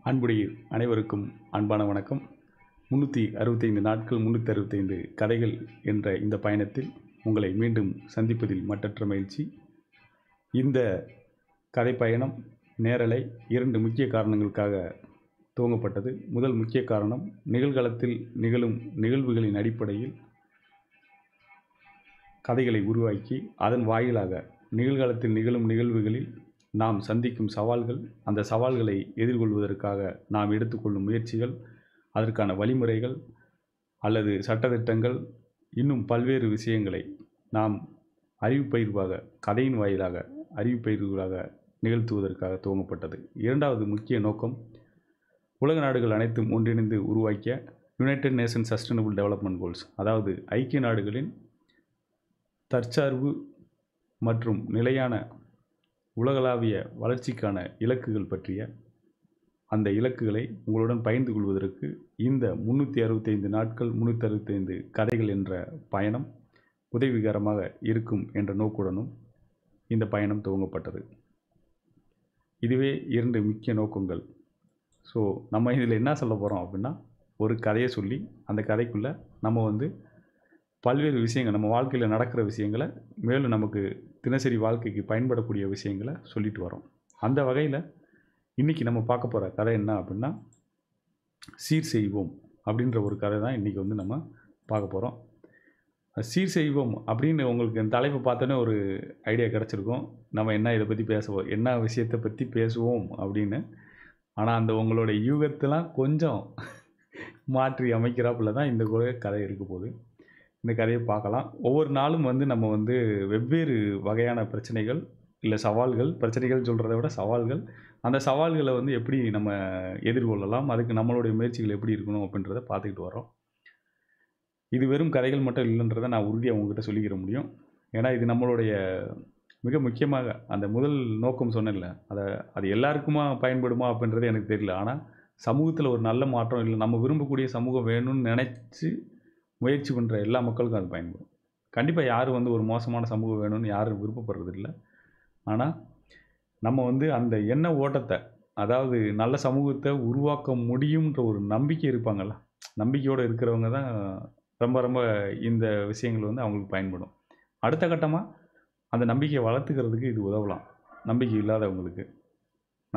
அன்புடைய அனைவருக்கும் அன்பான வணக்கம். 365 நாட்கள் 365 கதைகள் என்ற இந்த பயணத்தில் உங்களை மீண்டும் சந்திப்பதில் மட்டற்ற மகிழ்ச்சி. இந்த கதை பயணம் நேரலை 2 முக்கிய காரணங்களுக்காக துவங்கப்பட்டது. முதல் முக்கிய காரணம், நிகழ்காலத்தில் நிகழும் நிகழ்வுகளின் அடிப்படையில் கதைகளை உருவாக்கி அதன் வாயிலாக நிகழ்காலத்தில் நிகழும் நிகழ்வுகளில் நாம் சந்திக்கும் சவால்கள், அந்த சவால்களை எதிர்கொள்வதற்காக நாம் எடுத்துக்கொள்ளும் முயற்சிகள், அதற்கான வழிமுறைகள் அல்லது சட்டதிட்டங்கள், இன்னும் பல்வேறு விஷயங்களை நாம் அறிவுப்பயிர்வாக கதையின் வாயிலாக அறிவுப்பயிர்வாக நிகழ்த்துவதற்காக துவங்கப்பட்டது. இரண்டாவது முக்கிய நோக்கம், உலக நாடுகள் அனைத்தும் ஒன்றிணைந்து உருவாக்கிய United Nations sustainable development goals, அதாவது ஐக்கிய நாடுகளின் தற்சார்பு மற்றும் நிலையான உலகளாவிய வளர்ச்சிக்கான இலக்குகள் பற்றிய அந்த இலக்குகளை உங்களுடன் பகிர்ந்து கொள்வதற்கு இந்த 365 நாட்கள் 365 கதைகள் என்ற பயணம் உதவிகரமாக இருக்கும் என்ற நோக்குடனும் இந்த பயணம் துவங்கப்பட்டது. இதுவே 2 முக்கிய நோக்கங்கள். ஸோ நம்ம இதில் என்ன சொல்ல போகிறோம் அப்படின்னா, ஒரு கதையை சொல்லி அந்த கதைக்குள்ளே நம்ம பல்வேறு விஷயங்கள், நம்ம வாழ்க்கையில் நடக்கிற விஷயங்களை, மேலும் நமக்கு தினசரி வாழ்க்கைக்கு பயன்படக்கூடிய விஷயங்களை சொல்லிட்டு வரோம். அந்த வகையில் இன்றைக்கி நம்ம பார்க்க போகிற கதை என்ன அப்படின்னா, சீர் செய்வோம் அப்படின்ற ஒரு கதை தான் இன்றைக்கி நம்ம பார்க்க போகிறோம். சீர் செய்வோம் அப்படின்னு உங்களுக்கு இந்த தலைப்பை பார்த்தோன்னே ஒரு ஐடியா கிடச்சிருக்கும், நம்ம இதை பற்றி பேசுவோம், என்ன விஷயத்தை பற்றி பேசுவோம் அப்படின்னு. ஆனால் அந்த உங்களுடைய யூகத்தெல்லாம் கொஞ்சம் மாற்றி அமைக்கிறாப்புல தான் இந்த கதை இருக்க போகுது. இந்த கதையை பார்க்கலாம். ஒவ்வொரு நாளும் நம்ம வெவ்வேறு வகையான பிரச்சனைகள், இல்லை சவால்கள், பிரச்சனைகள் சொல்கிறத விட சவால்கள், அந்த சவால்களை எப்படி நம்ம எதிர்கொள்ளலாம், அதுக்கு நம்மளுடைய முயற்சிகள் எப்படி இருக்கணும் அப்படின்றத பார்த்துக்கிட்டு வரோம். இது வெறும் கதைகள் மட்டும் இல்லைன்றதை நான் உறுதியாக உங்ககிட்ட சொல்லிக்கிற முடியும். ஏன்னா இது நம்மளுடைய மிக முக்கியமாக அந்த முதல் நோக்கம் சொன்னேன்ல, அது எல்லாருக்குமா பயன்படுமா அப்படின்றது எனக்கு தெரியல. ஆனால் சமூகத்தில் ஒரு நல்ல மாற்றம், இல்லை நம்ம விரும்பக்கூடிய சமூகம் வேணும்னு நினச்சி முயற்சி பண்ணுற எல்லா மக்களுக்கும் அது பயன்படும். கண்டிப்பாக யாரும் ஒரு மோசமான சமூகம் வேணும்னு யாரும் விருப்பப்படுறதில்லை. ஆனால் நம்ம அந்த எண்ண ஓட்டத்தை, அதாவது நல்ல சமூகத்தை உருவாக்க முடியுன்ற ஒரு நம்பிக்கை இருப்பாங்கள்ல, நம்பிக்கையோடு இருக்கிறவங்க தான் ரொம்ப ரொம்ப இந்த விஷயங்கள் அவங்களுக்கு பயன்படும். அடுத்த கட்டமாக அந்த நம்பிக்கையை வளர்த்துக்கிறதுக்கு இது உதவலாம். நம்பிக்கை இல்லாதவங்களுக்கு,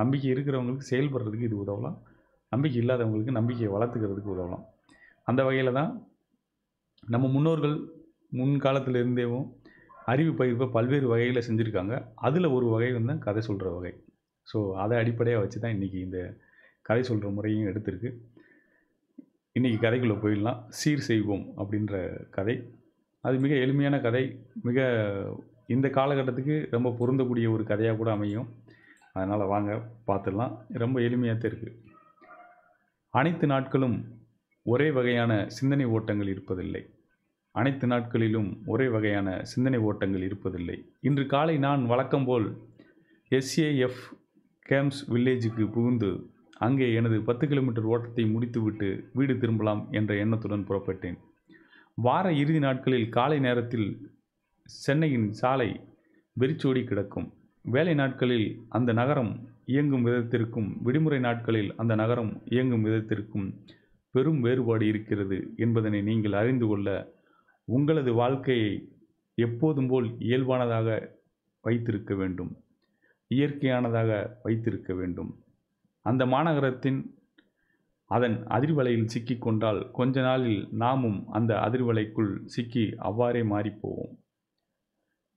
நம்பிக்கை இருக்கிறவங்களுக்கு செயல்படுறதுக்கு இது உதவலாம். நம்பிக்கை இல்லாதவங்களுக்கு நம்பிக்கையை வளர்த்துக்கிறதுக்கு உதவலாம். அந்த வகையில் தான் நம்ம முன்னோர்கள் முன்காலத்தில் இருந்தேவும் அறிவு பயிர்வை பல்வேறு வகையில் செஞ்சுருக்காங்க. அதில் ஒரு வகை கதை சொல்கிற வகை. ஸோ அதை அடிப்படையாக வச்சு தான் இன்றைக்கி இந்த கதை சொல்கிற முறையும் எடுத்திருக்கு. இன்றைக்கி கதைக்குள்ளே போயிடலாம். சீர் செய்வோம் அப்படின்ற கதை. அது மிக எளிமையான கதை, மிக இந்த காலகட்டத்துக்கு ரொம்ப பொருந்தக்கூடிய ஒரு கதையாக கூட அமையும். அதனால் வாங்க பார்த்துடலாம். ரொம்ப எளிமையாக தான் இருக்குது. அனைத்து நாட்களும் ஒரே வகையான சிந்தனை ஓட்டங்கள் இருப்பதில்லை. அனைத்து நாட்களிலும் ஒரே வகையான சிந்தனை ஓட்டங்கள் இருப்பதில்லை. இன்று காலை நான் வழக்கம்போல் SAF கேம்ப்ஸ் வில்லேஜுக்கு புகுந்து அங்கே எனது 10 கிலோமீட்டர் ஓட்டத்தை முடித்துவிட்டு வீடு திரும்பலாம் என்ற எண்ணத்துடன் புறப்பட்டேன். வார இறுதி நாட்களில் காலை நேரத்தில் சென்னையின் சாலை வெறிச்சோடி கிடக்கும். வேலை நாட்களில் அந்த நகரம் இயங்கும் விதத்திற்கும் விடுமுறை நாட்களில் அந்த நகரம் இயங்கும் விதத்திற்கும் பெரும் வேறுபாடு இருக்கிறது என்பதனை நீங்கள் அறிந்து கொள்ள உங்களது வாழ்க்கையை எப்போதும் போல் இயல்பானதாக வைத்திருக்க வேண்டும், இயற்கையானதாக வைத்திருக்க வேண்டும். அந்த மாநகரத்தின் அதன் அதிர்வலையில் சிக்கிக்கொண்டால் கொஞ்ச நாளில் நாமும் அந்த அதிர்வலைக்குள் சிக்கி அவ்வாறே மாறிப்போவோம்.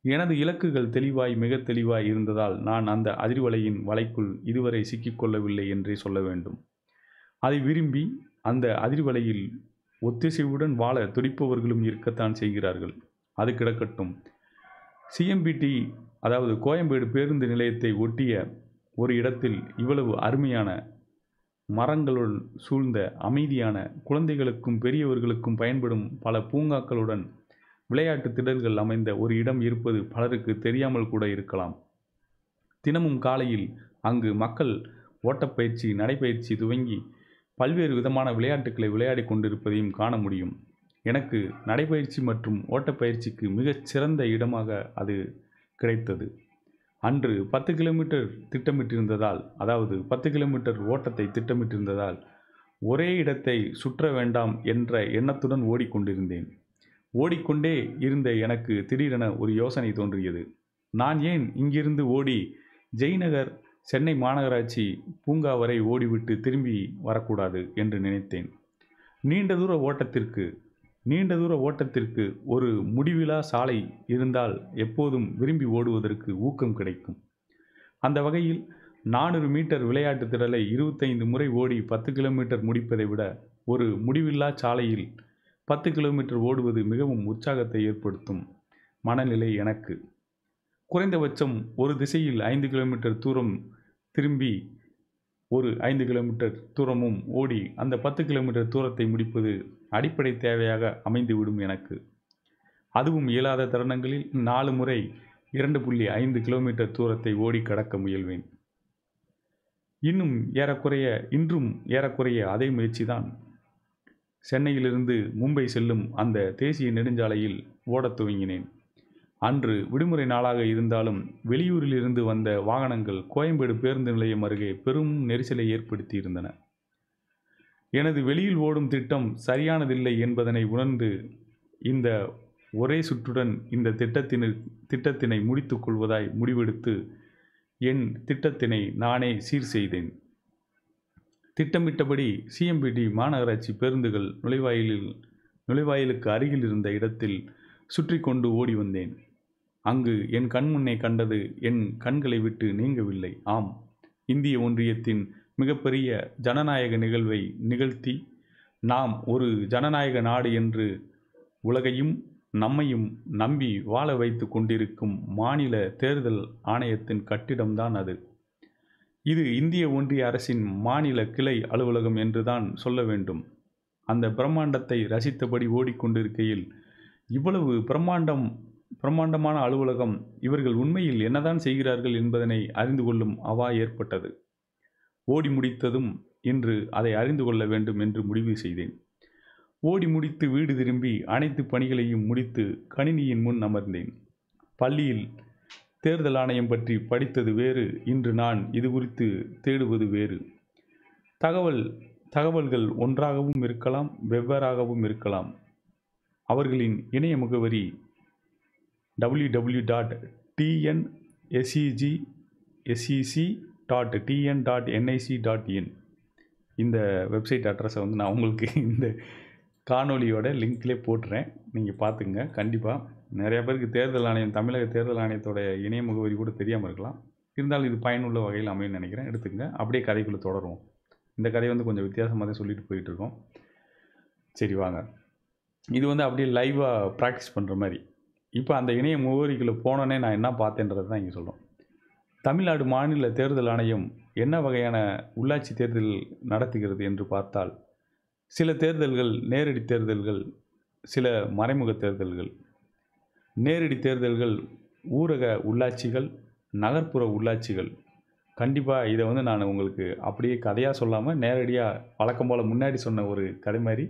எனது இலக்குகள் தெளிவாய், மிக தெளிவாய் இருந்ததால் நான் அந்த அதிர்வலையின் வலைக்குள் இதுவரை சிக்கிக்கொள்ளவில்லை என்றே சொல்ல வேண்டும். அதை விரும்பி அந்த அதிர்வலையில் ஒத்திசைவுடன் வாழ துடிப்பவர்களும் இருக்கத்தான் செய்கிறார்கள். அது கிடக்கட்டும். CMBT, அதாவது கோயம்பேடு பேருந்து நிலையத்தை ஒட்டிய ஒரு இடத்தில் இவ்வளவு அருமையான மரங்களுடன் சூழ்ந்த அமைதியான, குழந்தைகளுக்கும் பெரியவர்களுக்கும் பயன்படும் பல பூங்காக்களுடன் விளையாட்டு திடல்கள் அமைந்த ஒரு இடம் இருப்பது பலருக்கு தெரியாமல் கூட இருக்கலாம். தினமும் காலையில் அங்கு மக்கள் ஓட்டப்பயிற்சி, நடைப்பயிற்சி துவங்கி பல்வேறு விதமான விளையாட்டுக்களை விளையாடி கொண்டிருப்பதையும் காண முடியும். எனக்கு நடைப்பயிற்சி மற்றும் ஓட்டப்பயிற்சிக்கு மிகச் சிறந்த இடமாக அது கிடைத்தது. அன்று 10 கிலோமீட்டர் திட்டமிட்டிருந்ததால், அதாவது 10 கிலோமீட்டர் ஓட்டத்தை திட்டமிட்டிருந்ததால், ஒரே இடத்தை சுற்ற வேண்டாம் என்ற எண்ணத்துடன் ஓடிக்கொண்டிருந்தேன். ஓடிக்கொண்டே இருந்த எனக்கு திடீரென ஒரு யோசனை தோன்றியது. நான் ஏன் இங்கிருந்து ஓடி ஜெய்நகர், சென்னை மாநகராட்சி பூங்கா வரை ஓடிவிட்டு திரும்பி வரக்கூடாது என்று நினைத்தேன். நீண்ட தூர ஓட்டத்திற்கு ஒரு முடிவிலா சாலை இருந்தால் எப்போதும் விரும்பி ஓடுவதற்கு ஊக்கம் கிடைக்கும். அந்த வகையில் 400 மீட்டர் விளையாட்டு திடலை 25 முறை ஓடி 10 கிலோமீட்டர் முடிப்பதை விட ஒரு முடிவில்லா சாலையில் 10 கிலோமீட்டர் ஓடுவது மிகவும் உற்சாகத்தை ஏற்படுத்தும் மனநிலை எனக்கு. குறைந்தபட்சம் ஒரு திசையில் 5 கிலோமீட்டர் தூரம் திரும்பி ஒரு 5 கிலோமீட்டர் தூரமும் ஓடி அந்த 10 கிலோமீட்டர் தூரத்தை முடிப்பது அடிப்படை தேவையாக அமைந்துவிடும் எனக்கு. அதுவும் இயலாத தருணங்களில் 4 முறை 2.5 கிலோமீட்டர் தூரத்தை ஓடி கடக்க முயல்வேன். இன்றும் ஏறக்குறைய அதே முயற்சிதான். சென்னையிலிருந்து மும்பை செல்லும் அந்த தேசிய நெடுஞ்சாலையில் ஓடத் துவங்கினேன். அன்று விடுமுறை நாளாக இருந்தாலும் வெளியூரிலிருந்து வந்த வாகனங்கள் கோயம்பேடு பேருந்து நிலையம் அருகே பெரும் நெரிசலை ஏற்படுத்தியிருந்தன. எனது வெளியில் ஓடும் திட்டம் சரியானதில்லை என்பதனை உணர்ந்து இந்த ஒரே சுற்றுடன் இந்த திட்டத்தினை முடித்துக் கொள்வதாய் முடிவெடுத்து என் திட்டத்தினை நானே சீர் செய்தேன். திட்டமிட்டபடி சிஎம்பிடி மாநகராட்சி பேருந்துகள் நுழைவாயிலுக்கு அருகில் இருந்த இடத்தில் சுற்றி கொண்டு ஓடி வந்தேன். அங்கு என் கண்முன்னே கண்டது என் கண்களை விட்டு நீங்கவில்லை. ஆம், இந்திய ஒன்றியத்தின் மிகப்பெரிய ஜனநாயக நிகழ்வை நிகழ்த்தி நாம் ஒரு ஜனநாயக நாடு என்று உலகையும் நம்மையும் நம்பி வாழ வைத்து கொண்டிருக்கும் மாநில தேர்தல் ஆணையத்தின் கட்டிடம்தான் அது. இது இந்திய ஒன்றிய அரசின் மாநில கிளை அலுவலகம் என்றுதான் சொல்ல வேண்டும். அந்த பிரம்மாண்டத்தை ரசித்தபடி ஓடிக்கொண்டிருக்கையில் இவ்வளவு பிரம்மாண்டமான அலுவலகம், இவர்கள் உண்மையில் என்னதான் செய்கிறார்கள் என்பதனை அறிந்து கொள்ளும் அவா ஏற்பட்டது. ஓடி முடித்ததும் இன்று அதை அறிந்து கொள்ள வேண்டும் என்று முடிவு செய்தேன். ஓடி முடித்து வீடு திரும்பி அனைத்து பணிகளையும் முடித்து கணினியின் முன் அமர்ந்தேன். பள்ளியில் தேர்தல் ஆணையம் பற்றி படித்தது வேறு, இன்று நான் இது குறித்து தேடுவது வேறு. தகவல்கள் ஒன்றாகவும் இருக்கலாம், வெவ்வேறாகவும் இருக்கலாம். அவர்களின் இணைய முகவரி www.tnsec.tn.nic.in. இந்த வெப்சைட் அட்ரஸை வந்து நான் உங்களுக்கு இந்த காணொலியோட லிங்க்லேயே போட்டுறேன். நீங்கள் பார்த்துங்க. கண்டிப்பாக நிறைய பேருக்கு தேர்தல் ஆணையம், தமிழக தேர்தல் ஆணையத்தோட இணைய முகவரி கூட தெரியாமல் இருக்கலாம். இருந்தாலும் இது பயனுள்ள வகையில் அமையும்னு நினைக்கிறேன். எடுத்துங்க. அப்படியே கதைக்குள்ளே தொடருவோம். இந்த கதை வந்து கொஞ்சம் வித்தியாசமாக தான் சொல்லிட்டு போயிட்டுருக்கோம். சரி வாங்க. இது வந்து அப்படியே லைவாக ப்ராக்டிஸ் பண்ணுற மாதிரி. இப்போ அந்த இணைய முகவரிக்குள்ளே போனோன்னே நான் என்ன பார்த்தேன்றது தான் இங்கே சொல்கிறோம். தமிழ்நாடு மாநில தேர்தல் ஆணையம் என்ன வகையான உள்ளாட்சி தேர்தல் நடத்துகிறது என்று பார்த்தால், சில தேர்தல்கள் நேரடி தேர்தல்கள், சில மறைமுக தேர்தல்கள். நேரடி தேர்தல்கள் ஊரக உள்ளாட்சிகள், நகர்ப்புற உள்ளாட்சிகள். கண்டிப்பாக இதை வந்து நான் உங்களுக்கு அப்படியே கதையாக சொல்லாமல் நேரடியாக வழக்கம் போல் முன்னாடி சொன்ன ஒரு கதை மாதிரி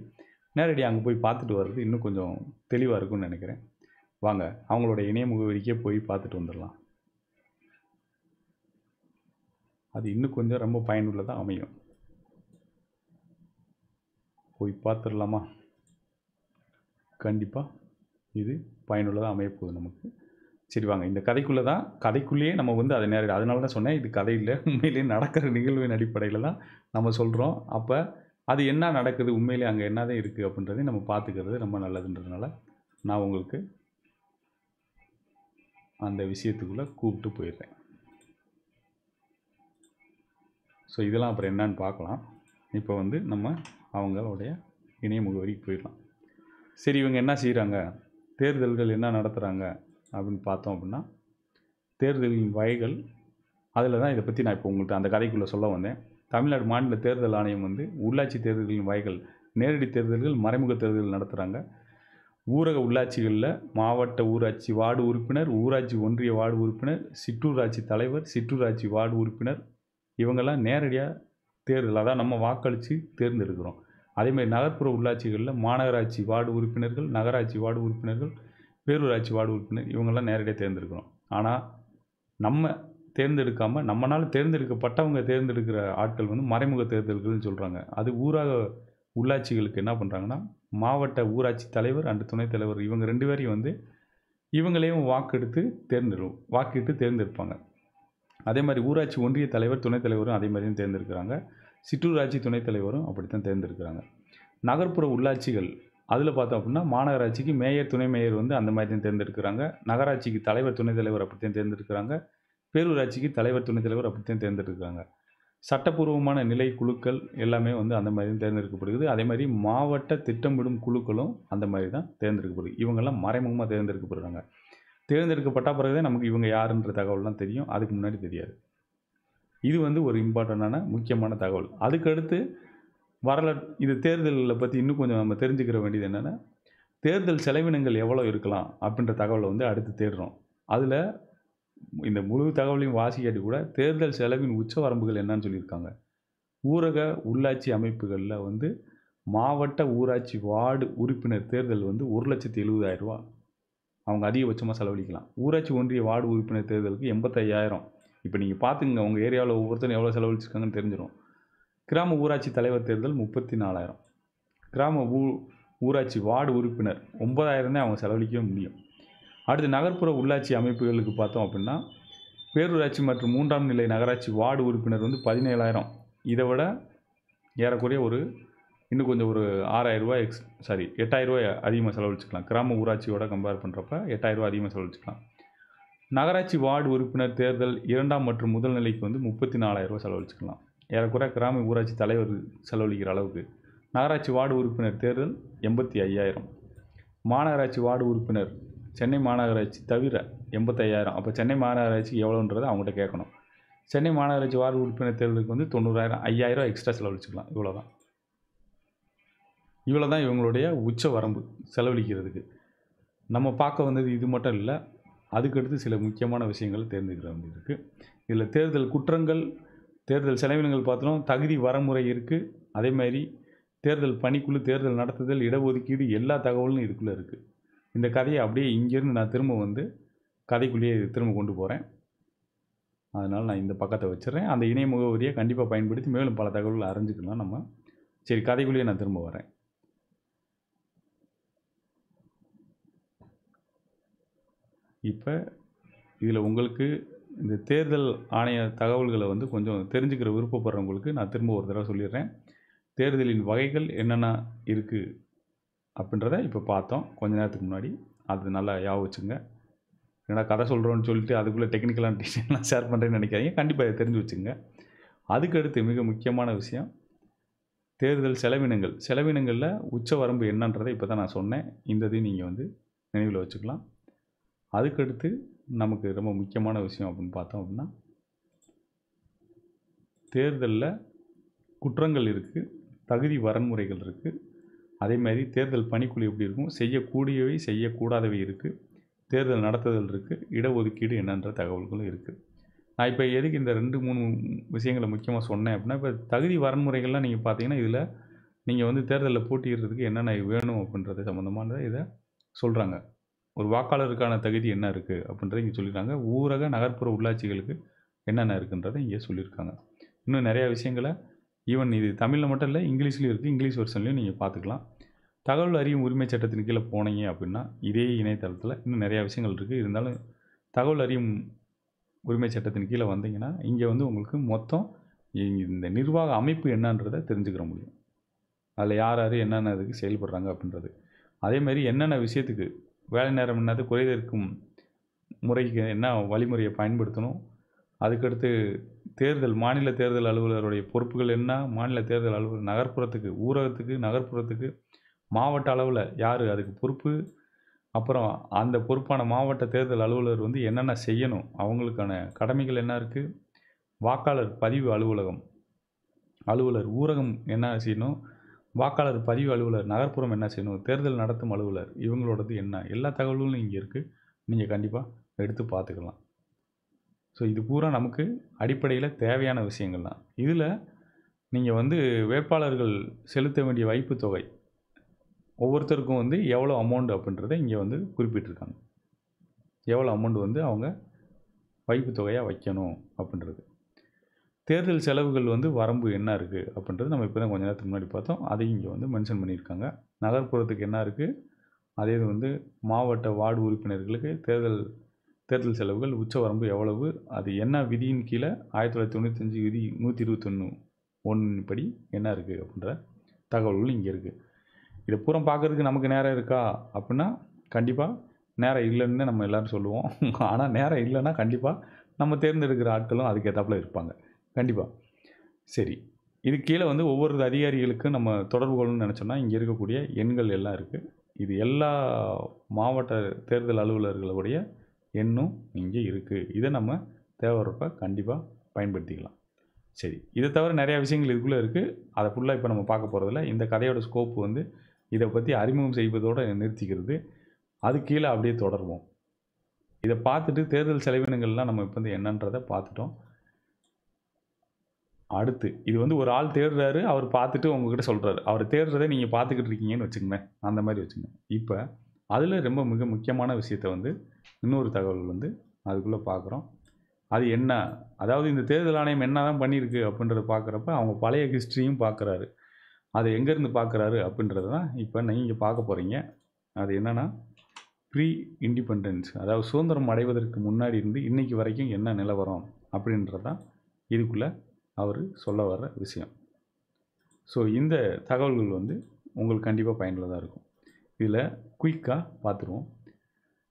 நேரடியாக அங்கே போய் பார்த்துட்டு வர்றது இன்னும் கொஞ்சம் தெளிவாக இருக்கும்னு நினைக்கிறேன். வாங்க, அவங்களோட இணைய முகவரிக்கே போய் பார்த்துட்டு வந்துடலாம். அது இன்னும் கொஞ்சம் ரொம்ப பயனுள்ளதாக அமையும். போய் பார்த்துடலாமா? கண்டிப்பாக இது பயனுள்ளதாக அமையப்போகுது நமக்கு. சரி வாங்க, இந்த கதைக்குள்ளேயே நம்ம வந்து அதை நேரடி, அதனால தான் சொன்னேன் இது கதையில் உண்மையிலேயே நடக்கிற நிகழ்வின் அடிப்படையில் தான் நம்ம சொல்கிறோம். அப்போ அது என்ன நடக்குது, உண்மையிலே அங்கே என்னதான் இருக்குது அப்படின்றதையும் நம்ம பார்த்துக்கிறது ரொம்ப நல்லதுன்றதுனால நான் உங்களுக்கு அந்த விஷயத்துக்குள்ளே கூப்பிட்டு போயிடுறேன். ஸோ இதெல்லாம் அப்புறம் என்னன்னு பார்க்கலாம். இப்போ வந்து நம்ம அவங்களுடைய இணைய முகவரிக்கு போயிடலாம். சரி, இவங்க என்ன செய்கிறாங்க, தேர்தல்கள் என்ன நடத்துகிறாங்க அப்படின்னு பார்த்தோம் அப்படின்னா, தேர்தலின் வகைகள், அதில் தான் இதை பற்றி நான் இப்போ உங்கள்கிட்ட அந்த கதைக்குள்ளே சொல்ல வந்தேன். தமிழ்நாடு மாநில தேர்தல் ஆணையம் வந்து உள்ளாட்சி தேர்தல்களின் வகைகள், நேரடி தேர்தல்கள், மறைமுக தேர்தல்கள் நடத்துகிறாங்க. ஊரக உள்ளாட்சிகளில் மாவட்ட ஊராட்சி வார்டு உறுப்பினர், ஊராட்சி ஒன்றிய வார்டு உறுப்பினர், சிற்றூராட்சி தலைவர், சிற்றூராட்சி வார்டு உறுப்பினர், இவங்கெல்லாம் நேரடியாக தேர்தல், அதான் நம்ம வாக்களித்து தேர்ந்தெடுக்கிறோம். அதேமாதிரி நகர்ப்புற உள்ளாட்சிகளில் மாநகராட்சி வார்டு உறுப்பினர்கள், நகராட்சி வார்டு உறுப்பினர்கள், பேரூராட்சி வார்டு உறுப்பினர், இவங்கெல்லாம் நேரடியாக தேர்ந்தெடுக்கிறோம். ஆனால் நம்ம தேர்ந்தெடுக்காமல் நம்மளால் தேர்ந்தெடுக்கப்பட்டவங்க தேர்ந்தெடுக்கிற ஆட்கள் வந்து மறைமுக தேர்தல்கள்னு சொல்கிறாங்க. அது ஊரக உள்ளாட்சிகளுக்கு என்ன பண்ணுறாங்கன்னா, மாவட்ட ஊராட்சி தலைவர் அண்டு துணைத் தலைவர் இவங்க 2 பேரையும் வந்து இவங்களையும் வாக்கிட்டு தேர்ந்தெடுப்பாங்க. அதே மாதிரி ஊராட்சி ஒன்றிய தலைவர் துணைத் தலைவரும் அதே மாதிரி தான் தேர்ந்தெடுக்கிறாங்க. சிற்றூராட்சி துணைத் தலைவரும் அப்படித்தான் தேர்ந்தெடுக்கிறாங்க. நகர்ப்புற உள்ளாட்சிகள் அதில் பார்த்தோம் அப்படின்னா, மாநகராட்சிக்கு மேயர் துணை மேயர் வந்து அந்த மாதிரி தான் தேர்ந்தெடுக்கிறாங்க. நகராட்சிக்கு தலைவர் துணைத் தலைவர் அப்படித்தான் தேர்ந்தெடுக்கிறாங்க. பேரூராட்சிக்கு தலைவர் துணைத் தலைவர் அப்படித்தான் தேர்ந்தெடுக்கிறாங்க. சட்டப்பூர்வமான நிலை குழுக்கள் எல்லாமே வந்து அந்த மாதிரி தான் தேர்ந்தெடுக்கப்படுகிறது. அதே மாதிரி மாவட்ட திட்டமிடும் குழுக்களும் அந்த மாதிரி தான் தேர்ந்தெடுக்கப்படுது. இவங்கெல்லாம் மறைமுகமாக தேர்ந்தெடுக்கப்படுறாங்க. தேர்ந்தெடுக்கப்பட்ட பிறகு தான் நமக்கு இவங்க யாருன்ற தகவல்லாம் தெரியும். அதுக்கு முன்னாடி தெரியாது. இது வந்து ஒரு இம்பார்ட்டண்டான முக்கியமான தகவல். அதுக்கடுத்து இது தேர்தல்களை பற்றி இன்னும் கொஞ்சம் நம்ம தெரிஞ்சுக்கிற வேண்டியது என்னென்னா, தேர்தல் செலவினங்கள் எவ்வளோ இருக்கலாம் அப்படின்ற தகவலை வந்து அடுத்து தேடுறோம். அதில் இந்த முழு தகவலையும் வாசிக்காட்டி கூட தேர்தல் செலவின் உச்ச வரம்புகள் என்னன்னு சொல்லியிருக்காங்க. ஊரக உள்ளாட்சி அமைப்புகளில் வந்து மாவட்ட ஊராட்சி வார்டு உறுப்பினர் தேர்தல் வந்து ரூ. 1,70,000 அவங்க அதிகபட்சமாக செலவழிக்கலாம். ஊராட்சி ஒன்றிய வார்டு உறுப்பினர் தேர்தலுக்கு 85,000. இப்போ நீங்கள் பார்த்துங்க உங்கள் ஏரியாவில் ஒவ்வொருத்தரும் எவ்வளோ செலவழிச்சிருக்காங்கன்னு தெரிஞ்சிடும். கிராம ஊராட்சி தலைவர் தேர்தல் 34,000. கிராம ஊராட்சி வார்டு உறுப்பினர் 9,000 தான் அவங்க செலவழிக்கவே முடியும். அடுத்து நகர்ப்புற உள்ளாட்சி அமைப்புகளுக்கு பார்த்தோம் அப்படின்னா, பேரூராட்சி மற்றும் 3ஆம் நிலை நகராட்சி வார்டு உறுப்பினர் வந்து 17,000. இதை விட ஏறக்குறைய இன்னும் கொஞ்சம் ஒரு ரூ. 8,000 அதிகமாக செலவழிச்சிக்கலாம். கிராம ஊராட்சியோட கம்பேர் பண்ணுறப்ப ரூ. 8,000 அதிகமாக செலவழிச்சிக்கலாம். நகராட்சி வார்டு உறுப்பினர் தேர்தல் 2ஆம் மற்றும் முதல் நிலைக்கு வந்து ரூ. 34,000 செலவழிச்சிக்கலாம். ஏறக்குறைய கிராம ஊராட்சி தலைவர் செலவழிக்கிற அளவுக்கு. நகராட்சி வார்டு உறுப்பினர் தேர்தல் 85,000. மாநகராட்சி வார்டு உறுப்பினர் சென்னை மாநகராட்சி தவிர 85,000. அப்போ சென்னை மாநகராட்சி எவ்வளோன்றதை அவங்ககிட்ட கேட்கணும். சென்னை மாநகராட்சி வார்டு உறுப்பினர் தேர்தலுக்கு வந்து 90,000, 5,000 எக்ஸ்ட்ரா செலவழிச்சிக்கலாம். இவ்வளோ தான் இவங்களுடைய உச்ச வரம்பு செலவழிக்கிறதுக்கு. நம்ம பார்க்க வந்தது இது மட்டும் இல்லை, அதுக்கடுத்து சில முக்கியமான விஷயங்கள் தெரிஞ்சுக்கிற வேண்டியது இருக்குது. இதில் தேர்தல் குற்றங்கள், தேர்தல் செலவினங்கள் பார்த்தோம், தகுதி வரமுறை இருக்குது. அதே மாதிரி தேர்தல் பணிக்குழு, தேர்தல் நடத்துதல், இடஒதுக்கீடு எல்லா தகவலும் இதுக்குள்ளே இருக்குது. இந்த கதையை அப்படியே இங்கேருந்து நான் திரும்ப கதைக்குள்ளேயே திரும்ப கொண்டு போகிறேன். அதனால் நான் இந்த பக்கத்தை வச்சிடுறேன். அந்த இணைய முகவரியை கண்டிப்பாக பயன்படுத்தி மேலும் பல தகவல்களை அறிஞ்சிக்கலாம் நம்ம. சரி, கதைக்குள்ளேயே நான் திரும்ப வரேன். இப்போ இதில் உங்களுக்கு இந்த தேர்தல் ஆணைய தகவல்களை வந்து கொஞ்சம் தெரிஞ்சுக்கிற விருப்பப்படுறவங்களுக்கு நான் திரும்ப ஒரு தடவை சொல்லிடுறேன். தேர்தலின் வகைகள் என்னென்ன இருக்குது அப்படின்றத இப்போ பார்த்தோம் கொஞ்ச நேரத்துக்கு முன்னாடி. அது நல்லா ஞாபகம் வச்சுங்க. ஏன்னா கதை சொல்கிறோன்னு சொல்லிட்டு அதுக்குள்ளே டெக்னிக்கலான டீட்டெயிலாம் ஷேர் பண்ணுறேன்னு நினைக்காதீங்க. கண்டிப்பாக இதை தெரிஞ்சு வச்சுங்க. அதுக்கடுத்து மிக முக்கியமான விஷயம் தேர்தல் செலவினங்களில் உச்ச வரம்பு என்னன்றதை இப்போ தான் நான் சொன்னேன். இந்த இதையும் நீங்கள் வந்து நினைவில் வச்சுக்கலாம். அதுக்கடுத்து நமக்கு ரொம்ப முக்கியமான விஷயம் அப்படின்னு பார்த்தோம் அப்படின்னா, தேர்தலில் குற்றங்கள் இருக்குது, தகுதி வரன்முறைகள் இருக்குது. அதேமாதிரி தேர்தல் பணிக்குழு எப்படி இருக்கும், செய்யக்கூடியவை செய்யக்கூடாதவை இருக்குது, தேர்தல் நடத்துதல் இருக்குது, இடஒதுக்கீடு என்னன்ற தகவல்களும் இருக்குது. நான் இப்போ எதுக்கு இந்த 2-3 விஷயங்களை முக்கியமாக சொன்னேன் அப்படின்னா, இப்போ தகுதி வரன்முறைகள்லாம் நீங்கள் பார்த்தீங்கன்னா, இதில் நீங்கள் வந்து தேர்தலில் போட்டியிடுறதுக்கு என்னென்ன வேணும் அப்படின்றது சம்மந்தமானதை இதை சொல்கிறாங்க. ஒரு வாக்காளருக்கான தகுதி என்ன இருக்குது அப்படின்றத இங்கே சொல்லியிருக்காங்க. ஊரக நகர்ப்புற உள்ளாட்சிகளுக்கு என்னென்ன இருக்குன்றதை இங்கே சொல்லியிருக்காங்க. இன்னும் நிறையா விஷயங்களை ஈவன் இது தமிழில் மட்டும் இல்லை, இங்கிலீஷ்லேயும் இருக்குது. இங்கிலீஷ் வெர்ஷன்லையும் நீங்கள் பார்த்துக்கலாம். தகவல் அறியும் உரிமை சட்டத்தின் கீழே போனீங்க அப்படின்னா இதே இணையதளத்தில் இன்னும் நிறையா விஷயங்கள் இருக்குது. இருந்தாலும் தகவல் அறியும் உரிமை சட்டத்தின் கீழே வந்தீங்கன்னா இங்கே வந்து உங்களுக்கு மொத்தம் இந்த நிர்வாக அமைப்பு என்னன்றதை தெரிஞ்சுக்கிற முடியும். அதில் யார் யார் என்னென்ன இதுக்கு செயல்படுறாங்க அப்படின்றது. அதேமாதிரி என்னென்ன விஷயத்துக்கு வேலை நேரம் என்னது, குறைதீர்க்கும் முறைக்கு என்ன வழிமுறையை பயன்படுத்தணும், அதுக்கடுத்து மாநில தேர்தல் அலுவலருடைய பொறுப்புகள் என்ன, மாநில தேர்தல் அலுவலர் நகர்ப்புறத்துக்கு, ஊரகத்துக்கு, நகர்ப்புறத்துக்கு, மாவட்ட அளவில் யார் அதுக்கு பொறுப்பு, அப்புறம் அந்த பொறுப்பான மாவட்ட தேர்தல் அலுவலர் வந்து என்னென்ன செய்யணும், அவங்களுக்கான கடமைகள் என்ன இருக்குது, வாக்காளர் பதிவு அலுவலர் ஊரகம் என்ன செய்யணும், வாக்காளர் பதிவு அலுவலர் நகர்ப்புறம் என்ன செய்யணும், தேர்தல் நடத்தும் அலுவலர் இவங்களோடது என்ன, எல்லா தகவல்களும் இங்கே இருக்குது. நீங்கள் கண்டிப்பாக எடுத்து பார்த்துக்கலாம். ஸோ இது பூரா நமக்கு அடிப்படையில் தேவையான விஷயங்கள் தான். இதில் நீங்கள் வந்து வேட்பாளர்கள் செலுத்த வேண்டிய வைப்பு தொகை ஒவ்வொருத்தருக்கும் வந்து எவ்வளோ அமௌண்ட் அப்படின்றத இங்கே வந்து குறிப்பிட்டிருக்காங்க. எவ்வளோ அமௌண்ட் வந்து அவங்க வைப்பு தொகையாக வைக்கணும் அப்படின்றது. தேர்தல் செலவுகள் வந்து வரம்பு என்ன இருக்குது அப்படின்றது நம்ம இப்போ தான் கொஞ்ச நேரத்துக்கு முன்னாடி பார்த்தோம். அதையும் இங்கே வந்து மென்ஷன் பண்ணியிருக்காங்க. நகர்ப்புறத்துக்கு என்ன இருக்குது, அதே இது வந்து மாவட்ட வார்டு உறுப்பினர்களுக்கு தேர்தல் செலவுகள் உச்சவரம்பு எவ்வளவு, அது என்ன விதியின் கீழே 1995 விதி 121 படி என்ன இருக்குது அப்படின்ற தகவல்கள் இங்கே இருக்குது. இதை பூரா பார்க்குறதுக்கு நமக்கு நேரம் இருக்கா அப்படின்னா கண்டிப்பாக நேரம் இல்லைன்னு நம்ம எல்லோரும் சொல்லுவோம். ஆனால் நேரம் இல்லைன்னா கண்டிப்பாக நம்ம தேர்ந்தெடுக்கிற ஆட்களும் அதுக்கேற்றாப்புல இருப்பாங்க கண்டிப்பாக. சரி, இது கீழே வந்து ஒவ்வொரு அதிகாரிகளுக்கும் நம்ம தொடர்பு கொள்ளணும்னு நினச்சோம்னா இங்கே இருக்கக்கூடிய எண்கள் எல்லாம் இருக்குது. இது எல்லா மாவட்ட தேர்தல் அலுவலர்களுடைய எண்ணும் இங்கே இருக்குது. இதை நம்ம தேவைப்படுறப்ப கண்டிப்பாக பயன்படுத்திக்கலாம். சரி, இதை தவிர நிறையா விஷயங்கள் இதுக்குள்ளே இருக்குது. அதை ஃபுல்லாக இப்போ நம்ம பார்க்க போகிறதில்ல. இந்த கதையோட ஸ்கோப் வந்து இதை பற்றி அறிமுகம் செய்வதோடு நிறுத்திக்கிறது. அது கீழே அப்படியே தொடருவோம். இதை பார்த்துட்டு தேர்தல் செலவினங்கள்லாம் நம்ம இப்போ வந்து என்னன்றதை பார்த்துட்டோம். அடுத்து இது வந்து ஒரு ஆள் தேடுறாரு, அவர் பார்த்துட்டு உங்ககிட்ட சொல்கிறாரு. அவர் தேடுறதை நீங்கள் பார்த்துக்கிட்டு இருக்கீங்கன்னு வச்சுக்கோங்களேன், அந்த மாதிரி வச்சுங்க. இப்போ அதில் ரொம்ப மிக முக்கியமான விஷயத்தை வந்து இன்னொரு தகவல் வந்து அதுக்குள்ளே பார்க்குறோம். அது என்ன, அதாவது இந்த தேர்தல் ஆணையம் என்ன தான் பண்ணியிருக்கு அப்படின்றத பார்க்குறப்ப அவங்க பழைய ஹிஸ்ட்ரியும் பார்க்குறாரு. அதை எங்கேருந்து பார்க்குறாரு அப்படின்றது தான் இப்போ நீங்கள் பார்க்க போகிறீங்க. அது என்னென்னா ப்ரீ இண்டிபெண்டன்ஸ், அதாவது சுதந்திரம் அடைவதற்கு முன்னாடி இருந்து இன்றைக்கி வரைக்கும் என்ன நிலவரம் அப்படின்றது தான் இதுக்குள்ளே அவர் சொல்ல வர்ற விஷயம். ஸோ இந்த தகவல்கள் வந்து உங்களுக்கு கண்டிப்பாக பயனுள்ளதாக இருக்கும். இதில் குயிக்காக பார்த்துருவோம்.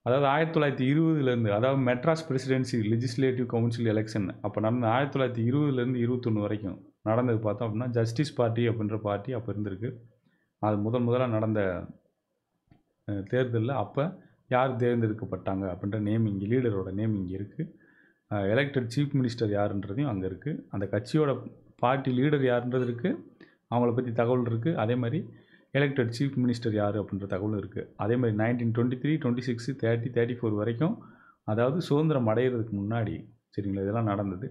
அதாவது 1920லேருந்து, அதாவது Madras presidency legislative council election அப்போ நடந்த 1920லேருந்து 21 வரைக்கும் நடந்தது பார்த்தோம் அப்படின்னா ஜஸ்டிஸ் பார்ட்டி அப்படின்ற பார்ட்டி அப்போ இருந்திருக்கு. அது முதலாக நடந்த தேர்தலில் அப்போ யார் தேர்ந்தெடுக்கப்பட்டாங்க அப்படின்ற நேம் இங்கே, லீடரோட நேம் இங்கே இருக்குது. எலெக்டட் சீஃப் மினிஸ்டர் யாருன்றதையும் அங்கே இருக்குது. அந்த கட்சியோட பார்ட்டி லீடர் யாருன்றது இருக்குது, அவங்கள பற்றி தகவல் இருக்குது. அதே மாதிரி எலெக்டட் சீஃப் மினிஸ்டர் யார் அப்படின்ற தகவலும் இருக்குது. அதே மாதிரி 1923, 26, 30, 34 வரைக்கும், அதாவது சுதந்திரம் அடைகிறதுக்கு முன்னாடி, சரிங்களா, இதெல்லாம் நடந்தது.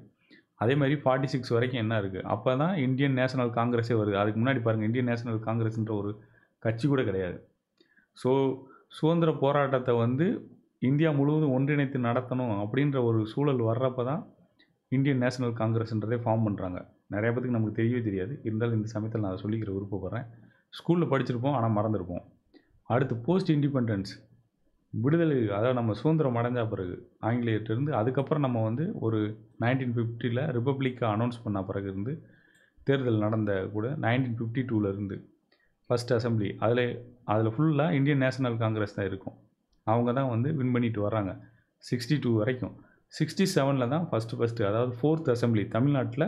அதே மாதிரி 46 வரைக்கும் என்ன இருக்குது, அப்போ தான் இந்தியன் நேஷனல் காங்கிரஸே வருது. அதுக்கு முன்னாடி பாருங்கள், இந்தியன் நேஷனல் காங்கிரஸ்ன்ற ஒரு கட்சி கூட கிடையாது. ஸோ சுதந்திர போராட்டத்தை வந்து இந்தியா முழுவதும் ஒன்றிணைத்து நடத்தணும் அப்படின்ற ஒரு சூழல் வர்றப்போ தான் இந்தியன் நேஷனல் காங்கிரஸ்ன்றதே ஃபார்ம் பண்ணுறாங்க. நிறைய பேருக்கு நமக்கு தெரியவே தெரியாது. இருந்தாலும் இந்த சமயத்தில் நான் அதை சொல்லிக்கிற விருப்பப்படுறேன். ஸ்கூலில் படிச்சிருப்போம், ஆனால் மறந்துருப்போம். அடுத்து போஸ்ட் இண்டிபெண்டன்ஸ், விடுதலை, அதாவது நம்ம சுதந்திரம் அடைஞ்ச பிறகு ஆங்கிலேயர்கிட்டருந்து, அதுக்கப்புறம் நம்ம வந்து ஒரு 1950 ரிப்பப்ளிக்கை அனௌன்ஸ் பண்ண பிறகு இருந்து தேர்தல் நடந்த கூட 1952 ஃபஸ்ட் அசம்பிளி, அதில் ஃபுல்லாக இந்தியன் நேஷனல் காங்கிரஸ் தான் இருக்கும். அவங்க தான் வந்து வின் பண்ணிட்டு வராங்க 62 வரைக்கும். 67 தான் ஃபஸ்ட்டு, அதாவது 4th அசம்பிளி தமிழ்நாட்டில்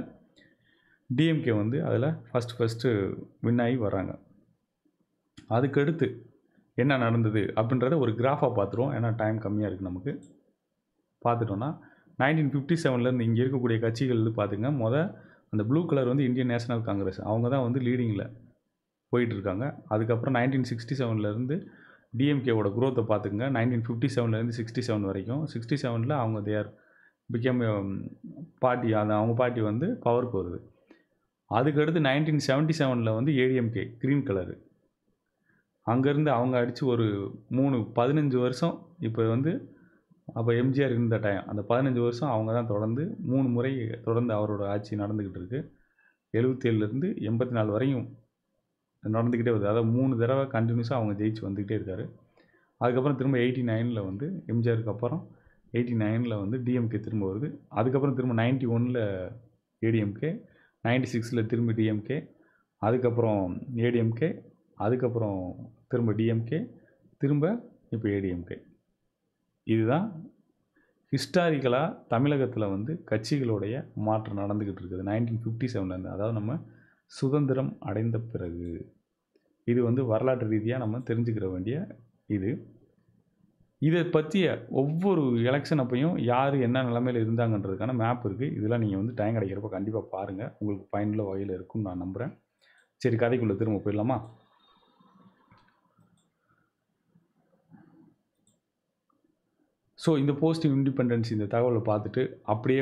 டிஎம்கே வந்து அதில் ஃபஸ்ட்டு வின் ஆகி வராங்க. அதுக்கடுத்து என்ன நடந்தது அப்படின்றத ஒரு கிராஃபாக பார்த்துருவோம். ஏன்னா டைம் கம்மியாக இருக்குது நமக்கு. பார்த்துட்டோன்னா 1957 இங்கே இருக்கக்கூடிய கட்சிகள் பார்த்துங்க. அந்த ப்ளூ கலர் வந்து இந்தியன் நேஷனல் காங்கிரஸ், அவங்க தான் வந்து லீடிங்கில் போயிட்டுருக்காங்க. அதுக்கப்புறம் 1967 டிஎம்கேவோட குரோத்தை பார்த்துக்குங்க. 1957 67 வரைக்கும். 67 அவங்க தேர் பிகேம் பார்ட்டி, அவங்க பார்ட்டி வந்து பவருக்கு வருது. அதுக்கடுத்து 1977 வந்து ஏடிஎம்கே க்ரீன் கலரு, அங்கேருந்து அவங்க அடித்து ஒரு 15 வருஷம். இப்போ வந்து அப்போ எம்ஜிஆர் இருந்த டைம், அந்த 15 வருஷம் அவங்க தான் தொடர்ந்து 3 முறை தொடர்ந்து அவரோட ஆட்சி நடந்துக்கிட்டு இருக்குது. 77 84 வரையும் நடந்துக்கிட்டே வருது. அதாவது 3 தடவை கண்டினியூஸாக அவங்க ஜெயிச்சு வந்துக்கிட்டே இருக்கார். அதுக்கப்புறம் திரும்ப 89 வந்து எம்ஜிஆருக்கு அப்புறம் 89 வந்து டிஎம்கே திரும்ப வருது. அதுக்கப்புறம் திரும்ப 91 ஏடிஎம்கே, 96 திரும்ப டிஎம்கே, அதுக்கப்புறம் ஏடிஎம்கே, அதுக்கப்புறம் திரும்ப டிஎம்கே, திரும்ப இப்போ ஏடிஎம்கே. இதுதான் ஹிஸ்டாரிக்கலாக தமிழகத்தில் வந்து கட்சிகளுடைய மாற்றம் நடந்துக்கிட்டு இருக்குது 1957 அதாவது நம்ம சுதந்திரம் அடைந்த பிறகு. இது வந்து வரலாற்று ரீதியாக நம்ம தெரிஞ்சுக்கிற வேண்டிய இதை பற்றிய ஒவ்வொரு எலெக்ஷன் அப்பையும் யார் என்ன நிலைமையில் இருந்தாங்கன்றதுக்கான மேப் இருக்குது. இதெல்லாம் நீங்கள் வந்து டைம் கிடைக்கிறப்ப கண்டிப்பாக பாருங்கள், உங்களுக்கு பயனுள்ள வகையில் இருக்கும்னு நான் நம்புகிறேன். சரி, கதைக்குள்ளே திரும்ப போயிடலாமா? ஸோ இந்த போஸ்ட் இண்டிபெண்டன்ஸ் இந்த தகவலை பார்த்துட்டு, அப்படியே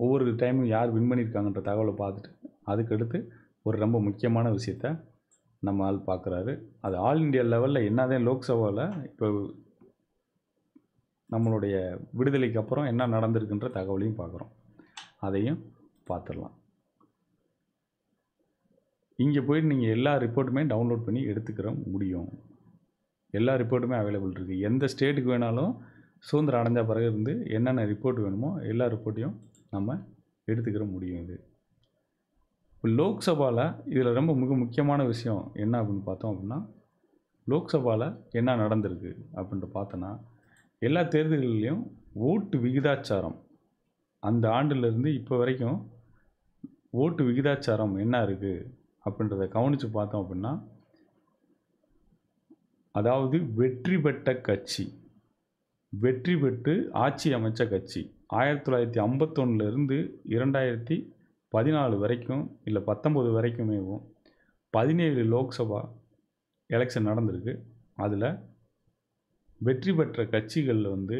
ஒவ்வொரு டைமும் யார் வின் பண்ணியிருக்காங்கன்ற தகவலை பார்த்துட்டு, அதுக்கடுத்து ஒரு ரொம்ப முக்கியமான விஷயத்த நம்ம ஆள் பார்க்குறாரு. அது ஆல் இண்டியா லெவலில் என்னதான் லோக்சபாவில் இப்போ நம்மளுடைய விடுதலைக்கு அப்புறம் என்ன நடந்திருக்குன்ற தகவலையும் பார்க்குறோம். அதையும் பார்த்துடலாம். இங்கே போயிட்டு நீங்கள் எல்லா ரிப்போர்ட்டுமே டவுன்லோட் பண்ணி எடுத்துக்கிற முடியும். எல்லா ரிப்போர்ட்டுமே அவைலபிள் இருக்குது. எந்த ஸ்டேட்டுக்கு வேணாலும் சுதந்திரம் அடைஞ்ச பிறகு இருந்து என்னென்ன ரிப்போர்ட் வேணுமோ எல்லா ரிப்போர்ட்டையும் நம்ம எடுத்துக்கிற முடியும். இது இப்போ லோக்சபாவில் இதில் ரொம்ப மிக முக்கியமான விஷயம் என்ன அப்படின்னு பார்த்தோம் அப்படின்னா, லோக்சபாவில் என்ன நடந்திருக்கு அப்படின்ட்டு பார்த்தோன்னா, எல்லா தேர்தல்கள்லேயும் ஓட்டு விகிதாச்சாரம் அந்த ஆண்டிலிருந்து இப்போ வரைக்கும் ஓட்டு விகிதாச்சாரம் என்ன இருக்குது அப்படின்றத கவனித்து பார்த்தோம் அப்படின்னா, அதாவது வெற்றி பெற்ற கட்சி, வெற்றி பெற்று ஆட்சி அமைச்ச கட்சி 1951லேருந்து 2014 வரைக்கும் இல்லை 19 வரைக்குமே 17 லோக்சபா எலெக்ஷன் நடந்திருக்கு. அதில் வெற்றி பெற்ற கட்சிகளில் வந்து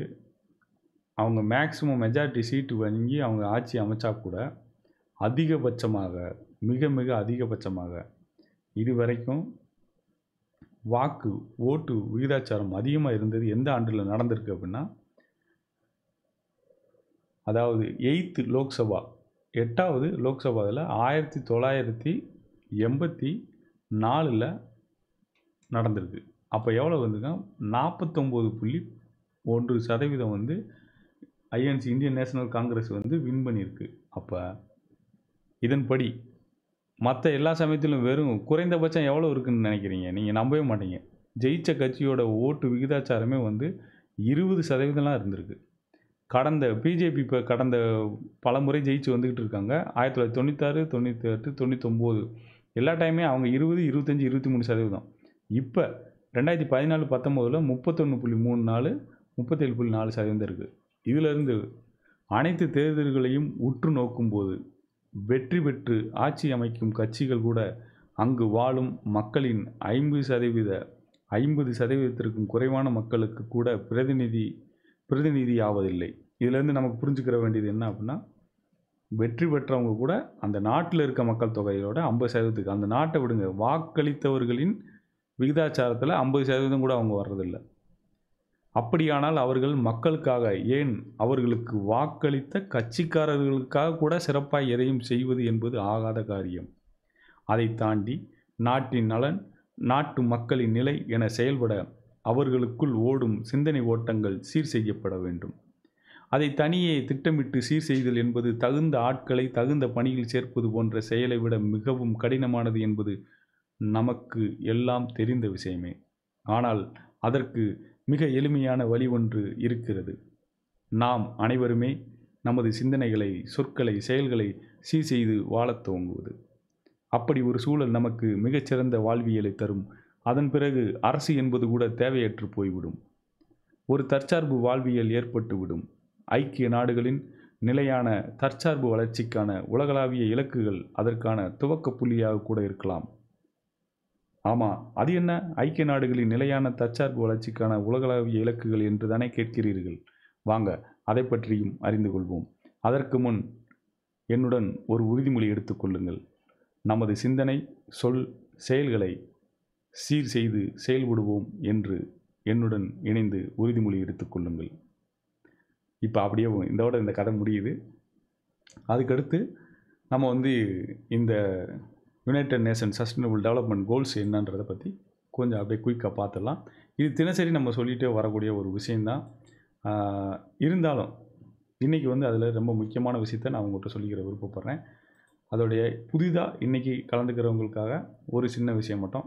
அவங்க மேக்ஸிமம் மெஜாரிட்டி சீட்டு வாங்கி அவங்க ஆட்சி அமைச்சா கூட அதிகபட்சமாக மிக மிக அதிகபட்சமாக இதுவரைக்கும் ஓட்டு விகிதாச்சாரம் அதிகமாக இருந்தது எந்த ஆண்டில் நடந்திருக்கு அப்படின்னா, அதாவது 8வது லோக்சபாவில் 1984 நடந்திருக்கு. அப்போ எவ்வளோ வந்துங்க 49.1% வந்து ஐஎன்சி இந்தியன் நேஷனல் காங்கிரஸ் வந்து வின் பண்ணியிருக்கு. அப்போ இதன்படி மற்ற எல்லா சமயத்திலும் வெறும் குறைந்தபட்சம் எவ்வளோ இருக்குதுன்னு நினைக்கிறீங்க? நீங்கள் நம்பவே மாட்டீங்க. ஜெயிச்ச கட்சியோட ஓட்டு விகிதாச்சாரமே வந்து 20% இருந்திருக்கு. பிஜேபி இப்போ கடந்த பல முறை ஜெயிச்சு வந்துக்கிட்டு இருக்காங்க. 1996, 98, 99 எல்லா டைமே அவங்க 20, 25, 23%. இப்போ 2014, 19 31.34, 37.4% இருக்குது. இதிலிருந்து அனைத்து தேர்தல்களையும் உற்று நோக்கும்போது வெற்றி பெற்று ஆட்சி அமைக்கும் கட்சிகள் கூட அங்கு வாழும் மக்களின் 50%த்திற்கும் குறைவான மக்களுக்கு கூட பிரதிநிதி ஆவதில்லை. இதிலேருந்து நமக்கு புரிஞ்சுக்கிற வேண்டியது என்ன அப்படின்னா, வெற்றி பெற்றவங்க கூட அந்த நாட்டில் இருக்க மக்கள் தொகையோட 50%, அந்த நாட்டை விடுங்க, வாக்களித்தவர்களின் விகிதாச்சாரத்தில் 50% கூட அவங்க வர்றதில்லை. அப்படியானால் அவர்கள் மக்களுக்காக, ஏன் அவர்களுக்கு வாக்களித்த கட்சிக்காரர்களுக்காக கூட சிறப்பாக எதையும் செய்வது என்பது ஆகாத காரியம். அதை தாண்டி நாட்டின் நலன், நாட்டு மக்களின் நிலை என செயல்பட அவர்களுக்குள் ஓடும் சிந்தனை ஓட்டங்கள் சீர் செய்யப்பட வேண்டும். அதை தனியே திட்டமிட்டு சீர் செய்தல் என்பது தகுந்த ஆட்களை தகுந்த பணியில் சேர்ப்பது போன்ற செயலை விட மிகவும் கடினமானது என்பது நமக்கு எல்லாம் தெரிந்த விஷயமே. ஆனால் அதற்கு மிக எளிமையான வழி ஒன்று இருக்கிறது. நாம் அனைவருமே நமது சிந்தனைகளை, சொற்களை, செயல்களை சீர் செய்து வாழத் துவங்குவது. அப்படி ஒரு சூழல் நமக்கு மிகச்சிறந்த வாழ்வியலை தரும். அதன் பிறகு அரசு என்பது கூட தேவையற்று போய்விடும். ஒரு தற்சார்பு வாழ்வியல் ஏற்பட்டுவிடும். ஐக்கிய நாடுகளின் நிலையான தற்சார்பு வளர்ச்சிக்கான உலகளாவிய இலக்குகள் அதற்கான துவக்க புள்ளியாக கூட இருக்கலாம். ஆமாம், அது என்ன? ஐக்கிய நாடுகளின் நிலையான தற்சார்பு வளர்ச்சிக்கான உலகளாவிய இலக்குகள் என்று தானே கேட்கிறீர்கள். வாங்க, அதை பற்றியும் அறிந்து கொள்வோம். அதற்கு முன் என்னுடன் ஒரு உறுதிமொழி எடுத்துக்கொள்ளுங்கள். நமது சிந்தனை, சொல், செயல்களை சீர் செய்து செயல்படுவோம் என்று என்னுடன் இணைந்து உறுதிமொழி எடுத்துக்கொள்ளுங்கள். இப்போ அப்படியே இதோட இந்த கதை முடியுது. அதுக்கடுத்து நம்ம வந்து இந்த United nation sustainable development goals என்னன்றதை பற்றி கொஞ்சம் அப்படியே குயிக்காக பார்த்துடலாம். இது தினசரி நம்ம சொல்லிகிட்டே வரக்கூடிய ஒரு விஷயந்தான். இருந்தாலும் இன்றைக்கி வந்து அதில் ரொம்ப முக்கியமான விஷயத்தை நான் உங்கள்கிட்ட சொல்லிக்கிற விருப்பப்படுறேன். அதோடைய புதிதாக இன்றைக்கி கலந்துக்கிறவங்களுக்காக ஒரு சின்ன விஷயம் மட்டும்.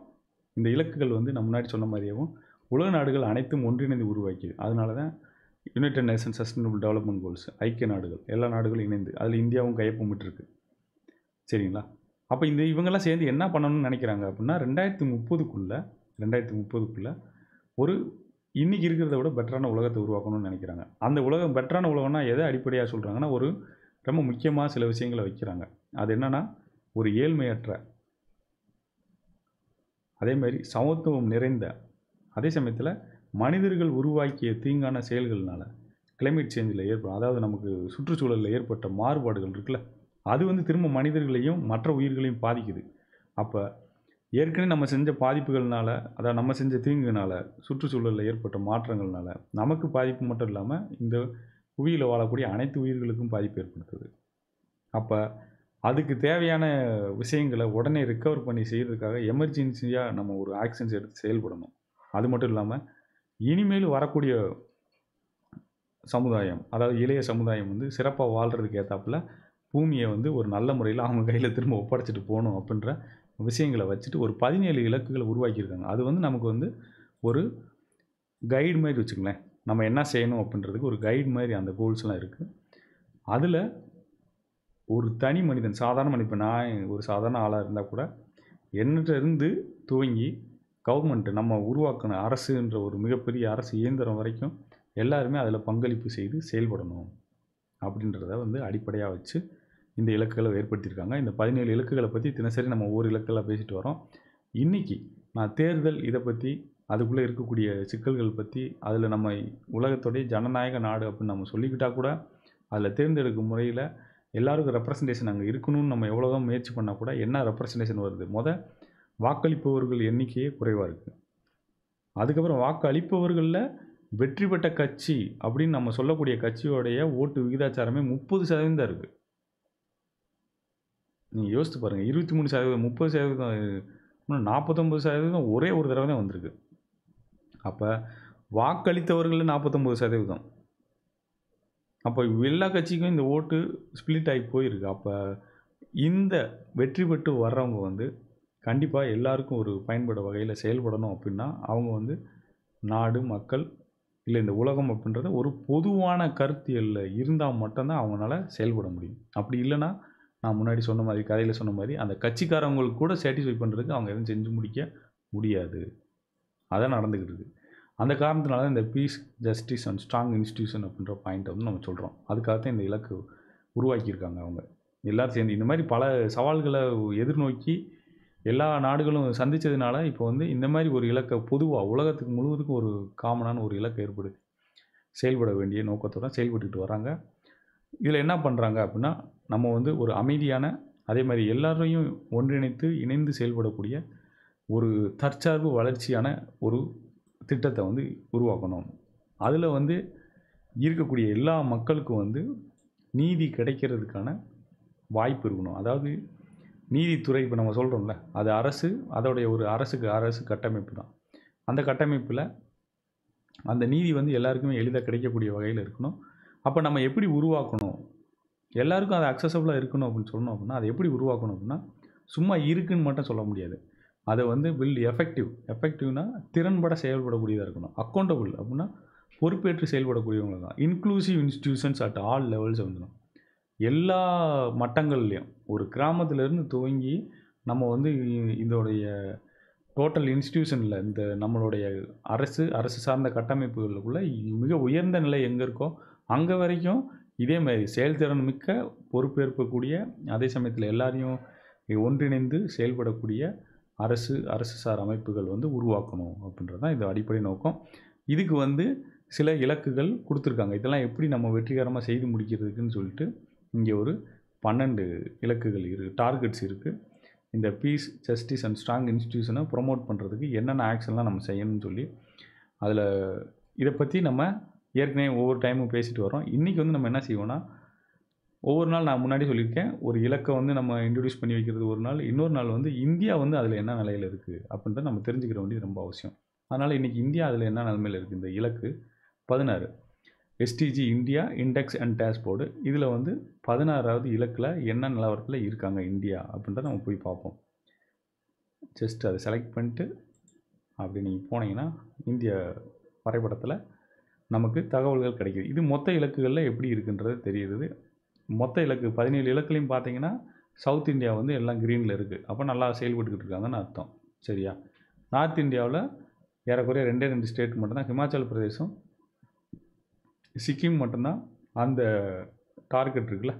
இந்த இலக்குகள் வந்து நான் முன்னாடி சொன்ன மாதிரியாகவும் உலக நாடுகள் அனைத்தும் ஒன்றிணைந்து உருவாக்கியது. அதனால தான் United nation sustainable development goals, ஐக்கிய நாடுகள், எல்லா நாடுகளும் இணைந்து அதில் இந்தியாவும் கையொப்பமிட்டிருக்கு. சரிங்களா? அப்போ இவங்கெல்லாம் சேர்ந்து என்ன பண்ணணும்னு நினைக்கிறாங்க அப்படின்னா, 2030க்குள்ளே ஒரு இன்றைக்கி இருக்கிறத விட பெட்டரான உலகத்தை உருவாக்கணும்னு நினைக்கிறாங்க. அந்த உலகம் பெட்டரான உலகம்னா எதை அடிப்படையாக சொல்கிறாங்கன்னா, ஒரு ரொம்ப முக்கியமாக சில விஷயங்களை வைக்கிறாங்க. அது என்னென்னா, ஒரு ஏழ்மையற்ற, அதேமாதிரி சமத்துவம் நிறைந்த, அதே சமயத்தில் மனிதர்கள் உருவாக்கிய தீங்கான செயல்கள்னால கிளைமேட் சேஞ்சில் ஏற்படும், அதாவது நமக்கு சுற்றுச்சூழலில் ஏற்பட்ட மாறுபாடுகள் இருக்குல்ல, அது வந்து திரும்ப மனிதர்களையும் மற்ற உயிர்களையும் பாதிக்குது. அப்போ ஏற்கனவே நம்ம செஞ்ச பாதிப்புகள்னால, அதாவது நம்ம செஞ்ச தீங்குனால, சுற்றுச்சூழலில் ஏற்பட்ட மாற்றங்கள்னால, நமக்கு பாதிப்பு மட்டும் இல்லாமல் இந்த புவியில் வாழக்கூடிய அனைத்து உயிர்களுக்கும் பாதிப்பு ஏற்படுத்துது. அப்போ அதுக்கு தேவையான விஷயங்களை உடனே ரிக்கவர் பண்ணி செய்கிறதுக்காக எமர்ஜென்சியாக நம்ம ஒரு ஆக்ஷன்ஸ் எடுத்து செயல்படணும். அது மட்டும் இல்லாமல் இனிமேல் வரக்கூடிய சமுதாயம், அதாவது இளைய சமுதாயம் வந்து சிறப்பாக வாழ்கிறதுக்கு ஏற்றாப்புல பூமியை வந்து ஒரு நல்ல முறையில் அவங்க கையில் திரும்ப ஒப்படைச்சிட்டு போகணும் அப்படின்ற விஷயங்களை வச்சுட்டு ஒரு 17 இலக்குகளை உருவாக்கியிருக்காங்க. அது வந்து நமக்கு வந்து ஒரு கைடு மாதிரி வச்சுக்கங்களேன். நம்ம என்ன செய்யணும் அப்படின்றதுக்கு ஒரு கைடு மாதிரி அந்த கோல்ஸ்லாம் இருக்குது. அதில் ஒரு தனி மனிதன், சாதாரண மனிதன், இப்போ நான் ஒரு சாதாரண ஆளாக இருந்தால் கூட என்னிட்ட இருந்து துவங்கி கவர்மெண்ட்டு நம்ம உருவாக்கின அரசுன்ற ஒரு மிகப்பெரிய அரசு இயந்திரம் வரைக்கும் எல்லாருமே அதில் பங்களிப்பு செய்து செயல்படணும் அப்படின்றத வந்து அடிப்படையாக வச்சு இந்த இலக்குகளை ஏற்படுத்தியிருக்காங்க. இந்த 17 இலக்குகளை பற்றி தினசரி நம்ம ஒவ்வொரு இலக்குகளாக பேசிட்டு வரோம். இன்றைக்கி நான் தேர்தல் இதை பற்றி, அதுக்குள்ளே இருக்கக்கூடிய சிக்கல்கள் பற்றி, அதில் நம்ம உலகத்துடைய ஜனநாயக நாடு அப்படின்னு நம்ம சொல்லிக்கிட்டால் கூட அதில் தேர்ந்தெடுக்கும் முறையில் எல்லாருக்கும் ரெப்ரசன்டேஷன் அங்கே இருக்கணும்னு நம்ம எவ்வளோ தான் முயற்சி பண்ணால் கூட என்ன ரெப்ரசன்டேஷன் வருது? வாக்களிப்பவர்கள் எண்ணிக்கையே குறைவாக இருக்குது. அதுக்கப்புறம் வாக்கு அளிப்பவர்களில் வெற்றி பெற்ற கட்சி அப்படின்னு நம்ம சொல்லக்கூடிய கட்சியோடைய ஓட்டு விகிதாச்சாரமே 30% தான் இருக்குது. நீங்கள் யோசித்து பாருங்கள். 23%, 30%, இன்னும் 49% ஒரே ஒரு தடவை தான் வந்திருக்கு. அப்போ வாக்களித்தவர்களில் 49%. அப்போ எல்லா கட்சிக்கும் இந்த ஓட்டு ஸ்ப்ளிட் ஆகி போயிருக்கு. அப்போ இந்த வெற்றி பெற்று வர்றவங்க வந்து கண்டிப்பாக எல்லாருக்கும் ஒரு பயன்பட வகையில் செயல்படணும் அப்படின்னா அவங்க வந்து நாடு, மக்கள், இல்லை இந்த உலகம் அப்படின்றத ஒரு பொதுவான கருத்தியலில் இருந்தால் மட்டும்தான் அவங்களால செயல்பட முடியும். அப்படி இல்லைன்னா நான் முன்னாடி சொன்ன மாதிரி, கதையில் சொன்ன மாதிரி, அந்த கட்சிக்காரவங்களுக்கு கூட சாட்டிஸ்ஃபை பண்ணுறதுக்கு அவங்க எதுவும் செஞ்சு முடிக்க முடியாது. அதான் நடந்துக்கிட்டு இருக்குது. அந்த காரணத்தினால தான் இந்த peace, justice and strong institution அப்படின்ற பாயிண்ட்டை வந்து நம்ம சொல்கிறோம். அதுக்காகத்தான் இந்த இலக்கு உருவாக்கியிருக்காங்க அவங்க எல்லோரும் சேர்ந்து. இந்த மாதிரி பல சவால்களை எதிர்நோக்கி எல்லா நாடுகளும் சந்தித்ததுனால இப்போ வந்து இந்த மாதிரி ஒரு இலக்கை பொதுவாக உலகத்துக்கு முழுவதுக்கும் ஒரு காமனான ஒரு இலக்கை ஏற்படுத்தி செயல்பட வேண்டிய நோக்கத்தோடு செயல்பட்டுக்கிட்டு வராங்க. இதில் என்ன பண்ணுறாங்க அப்படின்னா, நம்ம வந்து ஒரு அமைதியான, அதே மாதிரி எல்லாரையும் ஒன்றிணைத்து இணைந்து செயல்படக்கூடிய ஒரு தற்சார்பு வளர்ச்சியான ஒரு திட்டத்தை வந்து உருவாக்கணும். அதில் வந்து இருக்கக்கூடிய எல்லா மக்களுக்கும் வந்து நீதி கிடைக்கிறதுக்கான வாய்ப்பு இருக்கணும். அதாவது நீதித்துறை இப்போ நம்ம சொல்கிறோம்ல, அது அரசு, அதோடைய ஒரு அரசு கட்டமைப்பு தான். அந்த கட்டமைப்பில் அந்த நீதி வந்து எல்லாருக்குமே எளிதாக கிடைக்கக்கூடிய வகையில் இருக்கணும். அப்போ நம்ம எப்படி உருவாக்கணும், எல்லாருக்கும் அது அக்சசபிளாக இருக்கணும் அப்படின்னு சொல்லணும் அப்படின்னா, அதை எப்படி உருவாக்கணும் அப்படின்னா, சும்மா இருக்குன்னு மட்டும் சொல்ல முடியாது. அதை வந்து எஃபெக்டிவ்னா திறன்பட செயல்படக்கூடியதாக இருக்கணும். அக்கௌண்டபிள் அப்படின்னா பொறுப்பேற்று செயல்படக்கூடியவங்க தான். Inclusive institutions at all levels வந்துடும். எல்லா மட்டங்கள்லேயும் ஒரு கிராமத்திலேருந்து துவங்கி நம்ம வந்து இதோடைய டோட்டல் இன்ஸ்டிடியூஷனில் இந்த நம்மளுடைய அரசு சார்ந்த கட்டமைப்புகளுக்குள்ளே மிக உயர்ந்த நிலை எங்கே இருக்கோ அங்கே வரைக்கும் இதே மாதிரி செயல்திறன் மிக்க, பொறுப்பேற்கக்கூடிய, அதே சமயத்தில் எல்லாரையும் ஒன்றிணைந்து செயல்படக்கூடிய அரசு சார் அமைப்புகள் வந்து உருவாக்கணும் அப்படின்றது தான் இது அடிப்படை நோக்கம். இதுக்கு வந்து சில இலக்குகள் கொடுத்துருக்காங்க. இதெல்லாம் எப்படி நம்ம வெற்றிகரமாக செய்து முடிக்கிறதுக்குன்னு சொல்லிட்டு இங்கே ஒரு 12 இலக்குகள் டார்கெட்ஸ் இருக்குது. இந்த பீஸ், ஜஸ்டிஸ் அண்ட் ஸ்ட்ராங் இன்ஸ்டிடியூஷனை ப்ரொமோட் பண்ணுறதுக்கு என்னென்ன ஆக்ஷன்லாம் நம்ம செய்யணும்னு சொல்லி அதில் இதை பற்றி நம்ம ஏற்கனவே ஒவ்வொரு டைமும் பேசிட்டு வரோம். இன்றைக்கி வந்து நம்ம என்ன செய்வோம்னா, ஒவ்வொரு நாள் நான் முன்னாடி சொல்லியிருக்கேன், ஒரு இலக்கை வந்து நம்ம இன்ட்ரடியூஸ் பண்ணி வைக்கிறது ஒரு நாள், இன்னொரு நாள் வந்து இந்தியா வந்து அதில் என்ன நிலையில் இருக்குது அப்படின்றத நம்ம தெரிஞ்சுக்கிற வேண்டியது ரொம்ப அவசியம். அதனால் இன்றைக்கி இந்தியா அதில் என்ன நிலைமையில் இருக்குது, இந்த இலக்கு 16 SDG India index and dashboard, இதில் வந்து 16வது இலக்கில் என்ன நிலவரத்தில் இருக்காங்க இந்தியா அப்படின்றத நம்ம போய் பார்ப்போம். ஜஸ்ட் அதை செலக்ட் பண்ணிட்டு அப்படி நீங்கள் போனீங்கன்னா இந்திய வரைபடத்தில் நமக்கு தகவல்கள் கிடைக்கிது. இது மொத்த இலக்குகளில் எப்படி இருக்குன்றது தெரியுது. மொத்த இலக்கு 17 இலக்குலையும் பார்த்தீங்கன்னா சவுத் இந்தியா வந்து எல்லாம் க்ரீனில் இருக்குது. அப்போ நல்லா செயல்பட்டுக்கிட்டு இருக்காங்கன்னு அர்த்தம். சரியா? நார்த் இந்தியாவில் ஏறக்குறைய 2 ஸ்டேட் மட்டும்தான், ஹிமாச்சல் பிரதேசம், சிக்கிம் மட்டும்தான் அந்த டார்கெட் இருக்குல்ல.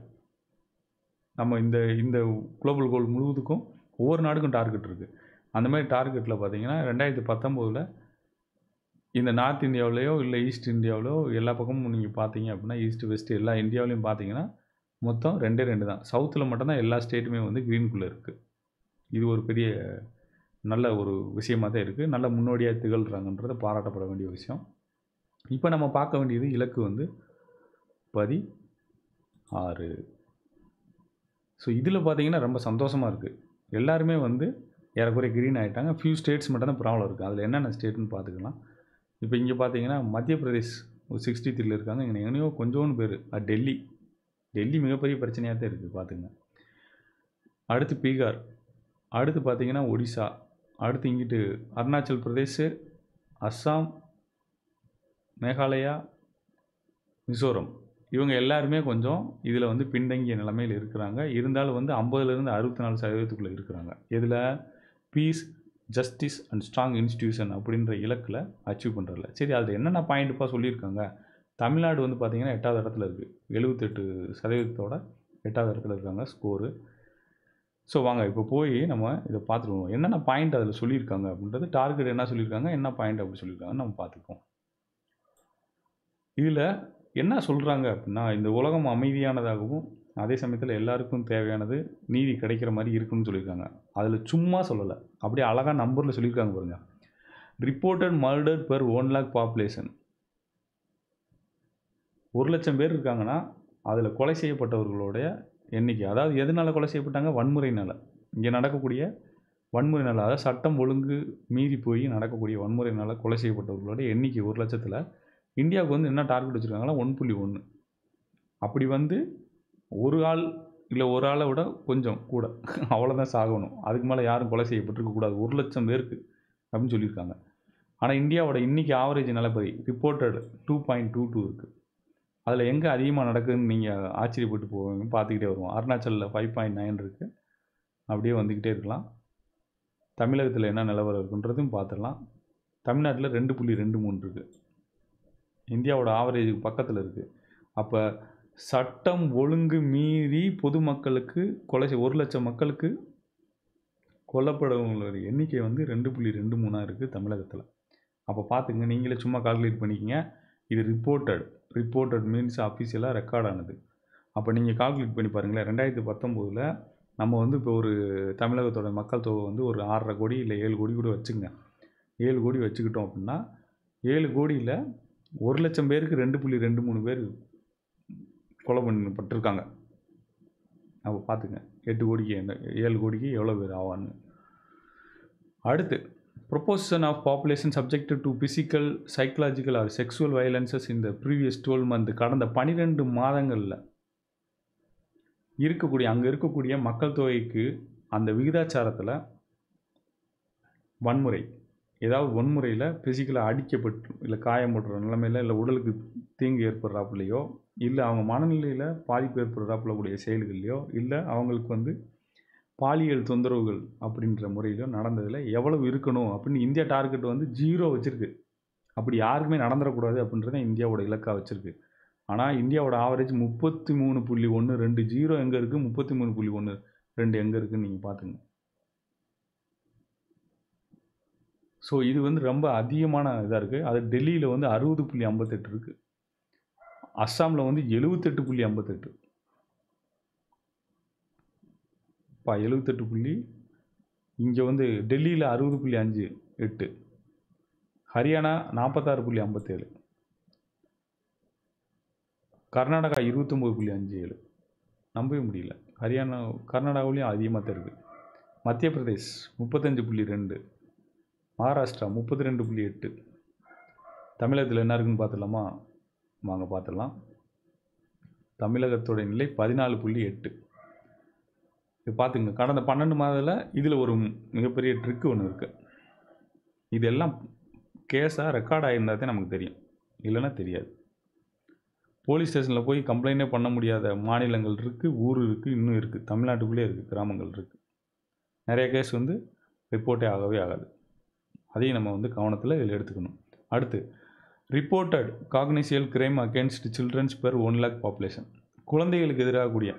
நம்ம இந்த குளோபல் கோல் முழுவதுக்கும் ஒவ்வொரு நாடுக்கும் டார்கெட் இருக்குது. அந்த மாதிரி டார்கெட்டில் பார்த்தீங்கன்னா 2019 இந்த நார்த் இந்தியாவிலையோ இல்லை ஈஸ்ட் இந்தியாவிலோ எல்லா பக்கமும் நீங்கள் பார்த்தீங்க அப்படின்னா, ஈஸ்ட் வெஸ்ட் எல்லா இந்தியாவிலையும் பார்த்தீங்கன்னா மொத்தம் 2 தான். சவுத்தில் மட்டும்தான் எல்லா ஸ்டேட்டுமே வந்து க்ரீனுக்குள்ளே இருக்குது. இது ஒரு பெரிய நல்ல ஒரு விஷயமாக தான் இருக்குது. நல்ல முன்னோடியாக திகழ்கிறாங்கன்றது பாராட்டப்பட வேண்டிய விஷயம். இப்போ நம்ம பார்க்க வேண்டியது இலக்கு வந்து 16. ஸோ இதில் பார்த்தீங்கன்னா ரொம்ப சந்தோஷமாக இருக்குது. எல்லாருமே வந்து ஏறக்குறைய கிரீன் ஆகிட்டாங்க. ஃபியூ ஸ்டேட்ஸ் மட்டும் தான் ப்ராப்ளம் இருக்குது. அதில் என்னென்ன ஸ்டேட்னு பார்த்துக்கலாம். இப்போ இங்கே பார்த்தீங்கன்னா மத்திய பிரதேஷ் ஒரு 63ல் இருக்காங்க. இங்கே எங்கனையோ கொஞ்சோண்டு பேர் டெல்லி. டெல்லி மிகப்பெரிய பிரச்சனையாக தான் இருக்குது பார்த்துங்க. அடுத்து பீகார், அடுத்து பார்த்தீங்கன்னா ஒடிசா, அடுத்து இங்கிட்டு அருணாச்சல் பிரதேஷ், அஸ்ஸாம், மேகாலயா, மிசோரம். இவங்க எல்லாருமே கொஞ்சம் இதில் வந்து பின்தங்கிய நிலைமையில் இருக்கிறாங்க. இருந்தாலும் வந்து 50லேருந்து 64% இருக்கிறாங்க. இதில் peace, justice and strong institution அப்படின்ற இலக்கில் அச்சீவ் பண்ணுறதில்ல. சரி, அதில் என்னென்ன பாயிண்ட்டுப்பா சொல்லியிருக்காங்க. தமிழ்நாடு வந்து பார்த்திங்கன்னா 8வது இடத்துல இருக்குது. 78% 8வது இடத்துல இருக்காங்க ஸ்கோரு. ஸோ வாங்க இப்போ போய் நம்ம இதை பார்த்துருவோம். என்னென்ன பாயிண்ட் அதில் சொல்லியிருக்காங்க அப்படின்றது, டார்கெட் என்ன சொல்லியிருக்காங்க, என்ன பாயிண்ட் அப்படி சொல்லியிருக்காங்கன்னு நம்ம பார்த்துக்குவோம். இதில் என்ன சொல்கிறாங்க அப்படின்னா, இந்த உலகம் அமைதியானதாகவும் அதே சமயத்தில் எல்லாருக்கும் தேவையானது நீதி கிடைக்கிற மாதிரி இருக்குன்னு சொல்லியிருக்காங்க. அதில் சும்மா சொல்லலை, அப்படியே அழகாக நம்பரில் சொல்லியிருக்காங்க பாருங்க. Reported murder per 1 lakh population. 1,00,000 பேர் இருக்காங்கன்னா அதில் கொலை செய்யப்பட்டவர்களுடைய எண்ணிக்கை, அதாவது எதனால் கொலை செய்யப்பட்டாங்க, வன்முறையினால். இங்கே நடக்கக்கூடிய வன்முறையினால், அதாவது சட்டம் ஒழுங்கு மீறி போய் நடக்கக்கூடிய வன்முறையினால் கொலை செய்யப்பட்டவர்களுடைய எண்ணிக்கை 1,00,000ல் இந்தியாவுக்கு வந்து என்ன டார்கெட் வச்சுருக்காங்கன்னா 1.1. அப்படி வந்து ஒரு ஆள் இல்லை ஒரு ஆளை விட கொஞ்சம் கூட அவ்வளோதான் சாகணும். அதுக்கு மேலே யாரும் கொலை செய்யப்பட்டிருக்கக்கூடாது 1,00,000 பேருக்கு அப்படின்னு சொல்லியிருக்காங்க. ஆனால் இந்தியாவோட இன்றைக்கி ஆவரேஜ் நிலப்பரி ரிப்போர்ட்டட் 2.22 இருக்குது. அதில் எங்கே அதிகமாக நடக்குதுன்னு நீங்கள் ஆச்சரியப்பட்டு போவீங்க. பார்த்துக்கிட்டே வருவோம். அருணாச்சலில் 5.9 இருக்குது. அப்படியே வந்துக்கிட்டே இருக்கலாம். தமிழகத்தில் என்ன நிலவரம் இருக்குன்றதும் பார்த்துடலாம். தமிழ்நாட்டில் 2.23 இருக்குது. இந்தியாவோட ஆவரேஜுக்கு பக்கத்தில் இருக்குது. அப்போ சட்டம் ஒழுங்கு மீறி பொதுமக்களுக்கு கொலை 1,00,000 மக்களுக்கு கொல்லப்படுவங்களோட எண்ணிக்கை வந்து 2.23 இருக்குது தமிழகத்தில். அப்போ பார்த்துங்க, நீங்களே சும்மா கால்குலேட் பண்ணிக்கங்க. இது ரிப்போர்ட்டட் மீன்ஸ் அஃபிஷியலாக ரெக்கார்ட் ஆனது. அப்போ நீங்கள் கால்குலேட் பண்ணி பாருங்களேன். 2019 நம்ம வந்து இப்போ ஒரு தமிழகத்தோட மக்கள் தொகை வந்து ஒரு 6.5 கோடி இல்லை 7 கோடி கூட வச்சுங்க. 7 கோடி வச்சுக்கிட்டோம் அப்படின்னா 7 கோடியில் 1,00,000 பேருக்கு 2.23 பேர் கொலை பண்ணப்பட்டிருக்காங்க. அப்போ பார்த்துங்க, 8 கோடிக்கு 7 கோடிக்கு எவ்வளோ பேர் ஆவான்னு. அடுத்து, proportion of population subjected to physical, psychological or sexual violences இந்த ப்ரீவியஸ் 12 months, கடந்த 12 மாதங்களில் அங்கே இருக்கக்கூடிய மக்கள் தொகைக்கு அந்த விகிதாச்சாரத்தில் வன்முறை, ஏதாவது வன்முறையில் ஃபிசிக்கலாக அடிக்கப்பட்டு இல்லை காயப்படுற நிலைமையில் இல்லை உடலுக்கு தீங்கு ஏற்படுறாப்புலையோ இல்லை அவங்க மனநிலையில் பாதிப்பு ஏற்படுறாப்புல கூடிய செயல்கள்லையோ இல்லை அவங்களுக்கு வந்து பாலியல் தொந்தரவுகள் அப்படின்ற முறையிலோ நடந்ததில் எவ்வளவு இருக்கணும் அப்படின்னு இந்தியா டார்கெட் வந்து 0 வச்சுருக்கு. அப்படி யாருக்குமே நடந்துடக்கூடாது அப்படின்றத இந்தியாவோட இலக்காக வச்சுருக்கு. ஆனால் இந்தியாவோட ஆவரேஜ் 33.12. 0 எங்கே இருக்குது, 33.12 எங்கே இருக்குதுன்னு நீங்கள் பார்த்துங்க. ஸோ இது வந்து ரொம்ப அதிகமான இதாக இருக்குது. அது டெல்லியில் வந்து 60.58 இருக்குது. அஸ்ஸாமில் வந்து 78.58. 78. இங்கே வந்து டெல்லியில் 60.58. ஹரியானா 46.57. கர்நாடகா 29.57. நம்பவே முடியல. கர்நாடகாவிலையும் அதிகமாக தான் இருக்குது. மத்திய பிரதேஷ் 35.2. மகாராஷ்டிரா 32.8. தமிழகத்தில் என்ன இருக்குன்னு பார்த்துடலாமா? வாங்க பார்த்துடலாம். தமிழகத்தோட நிலை 14.8. இது பார்த்துங்க, கடந்த 12 மாதத்தில் இதில் ஒரு மிகப்பெரிய ட்ரிக்கு ஒன்று இருக்குது. இதெல்லாம் கேஸாக ரெக்கார்ட் ஆகியிருந்தால் தான் நமக்கு தெரியும், இல்லைன்னா தெரியாது. போலீஸ் ஸ்டேஷனில் போய் கம்ப்ளைண்டே பண்ண முடியாத மாநிலங்கள் இருக்குது, ஊர் இருக்குது, இன்னும் இருக்குது. தமிழ்நாட்டுக்குள்ளே இருக்குது, கிராமங்கள் இருக்குது. நிறைய கேஸ் வந்து ரிப்போர்ட்டே ஆகவே ஆகாது. அதையும் நம்ம வந்து கவனத்தில் இதில் எடுத்துக்கணும். அடுத்து, reported cognizable crime against childrens per 1 lakh population. குழந்தைகளுக்கு எதிராகக்கூடிய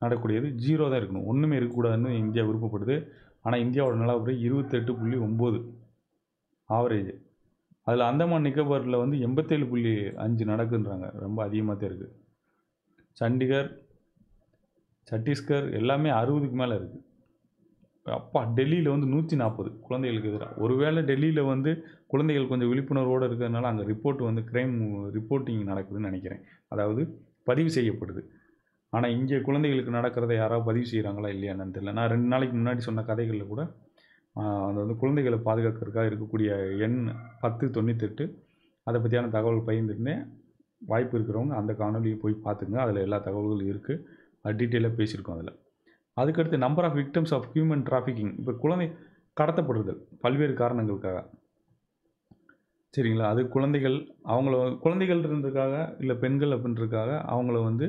நடக்கூடியது 0 தான் இருக்கணும், ஒன்றுமே இருக்கக்கூடாதுன்னு இந்தியா விருப்பப்படுது. ஆனால் இந்தியாவோட நிலவரி 28.9 ஆவரேஜ். அதில் அந்தமான் நிக்கோபாரில் வந்து 87.5 நடக்குன்றாங்க. ரொம்ப அதிகமாக தான் இருக்குது. சண்டிகர், சத்தீஸ்கர் எல்லாமே 60க்கு மேலே இருக்குது. அப்பா டெல்லியில் வந்து 140 குழந்தைகளுக்கு எதிராக. ஒருவேளை டெல்லியில் வந்து குழந்தைகள் கொஞ்சம் விழிப்புணர்வோடு இருக்கிறதுனால அங்கே ரிப்போர்ட் வந்து கிரைம் ரிப்போர்ட்டிங் நடக்குதுன்னு நினைக்கிறேன். அதாவது பதிவு செய்யப்படுது. ஆனால் இங்கே குழந்தைகளுக்கு நடக்கிறத யாராவது பதிவு செய்கிறாங்களா இல்லையா என்னன்னு தெரியல. நான் 2 நாளைக்கு முன்னாடி சொன்ன கதைகளில் கூட அது வந்து குழந்தைகளை பாதுகாக்கிறதுக்காக இருக்கக்கூடிய எண் 1098 அதை பற்றியான தகவல் பகிர்ந்துருந்தேன். வாய்ப்பு இருக்கிறவங்க அந்த காணொலியை போய் பார்த்துங்க. அதில் எல்லா தகவல்களும் இருக்குது. அது டீட்டெயிலாக பேசியிருக்கோம் அதில். அதுக்கடுத்து number of victims of human trafficking. இப்போ குழந்தை கடத்தப்படுதல் பல்வேறு காரணங்களுக்காக, சரிங்களா? அது குழந்தைகள் குழந்தைகள்ன்றதுக்காக இல்லை பெண்கள் அப்படின்றதுக்காக அவங்கள வந்து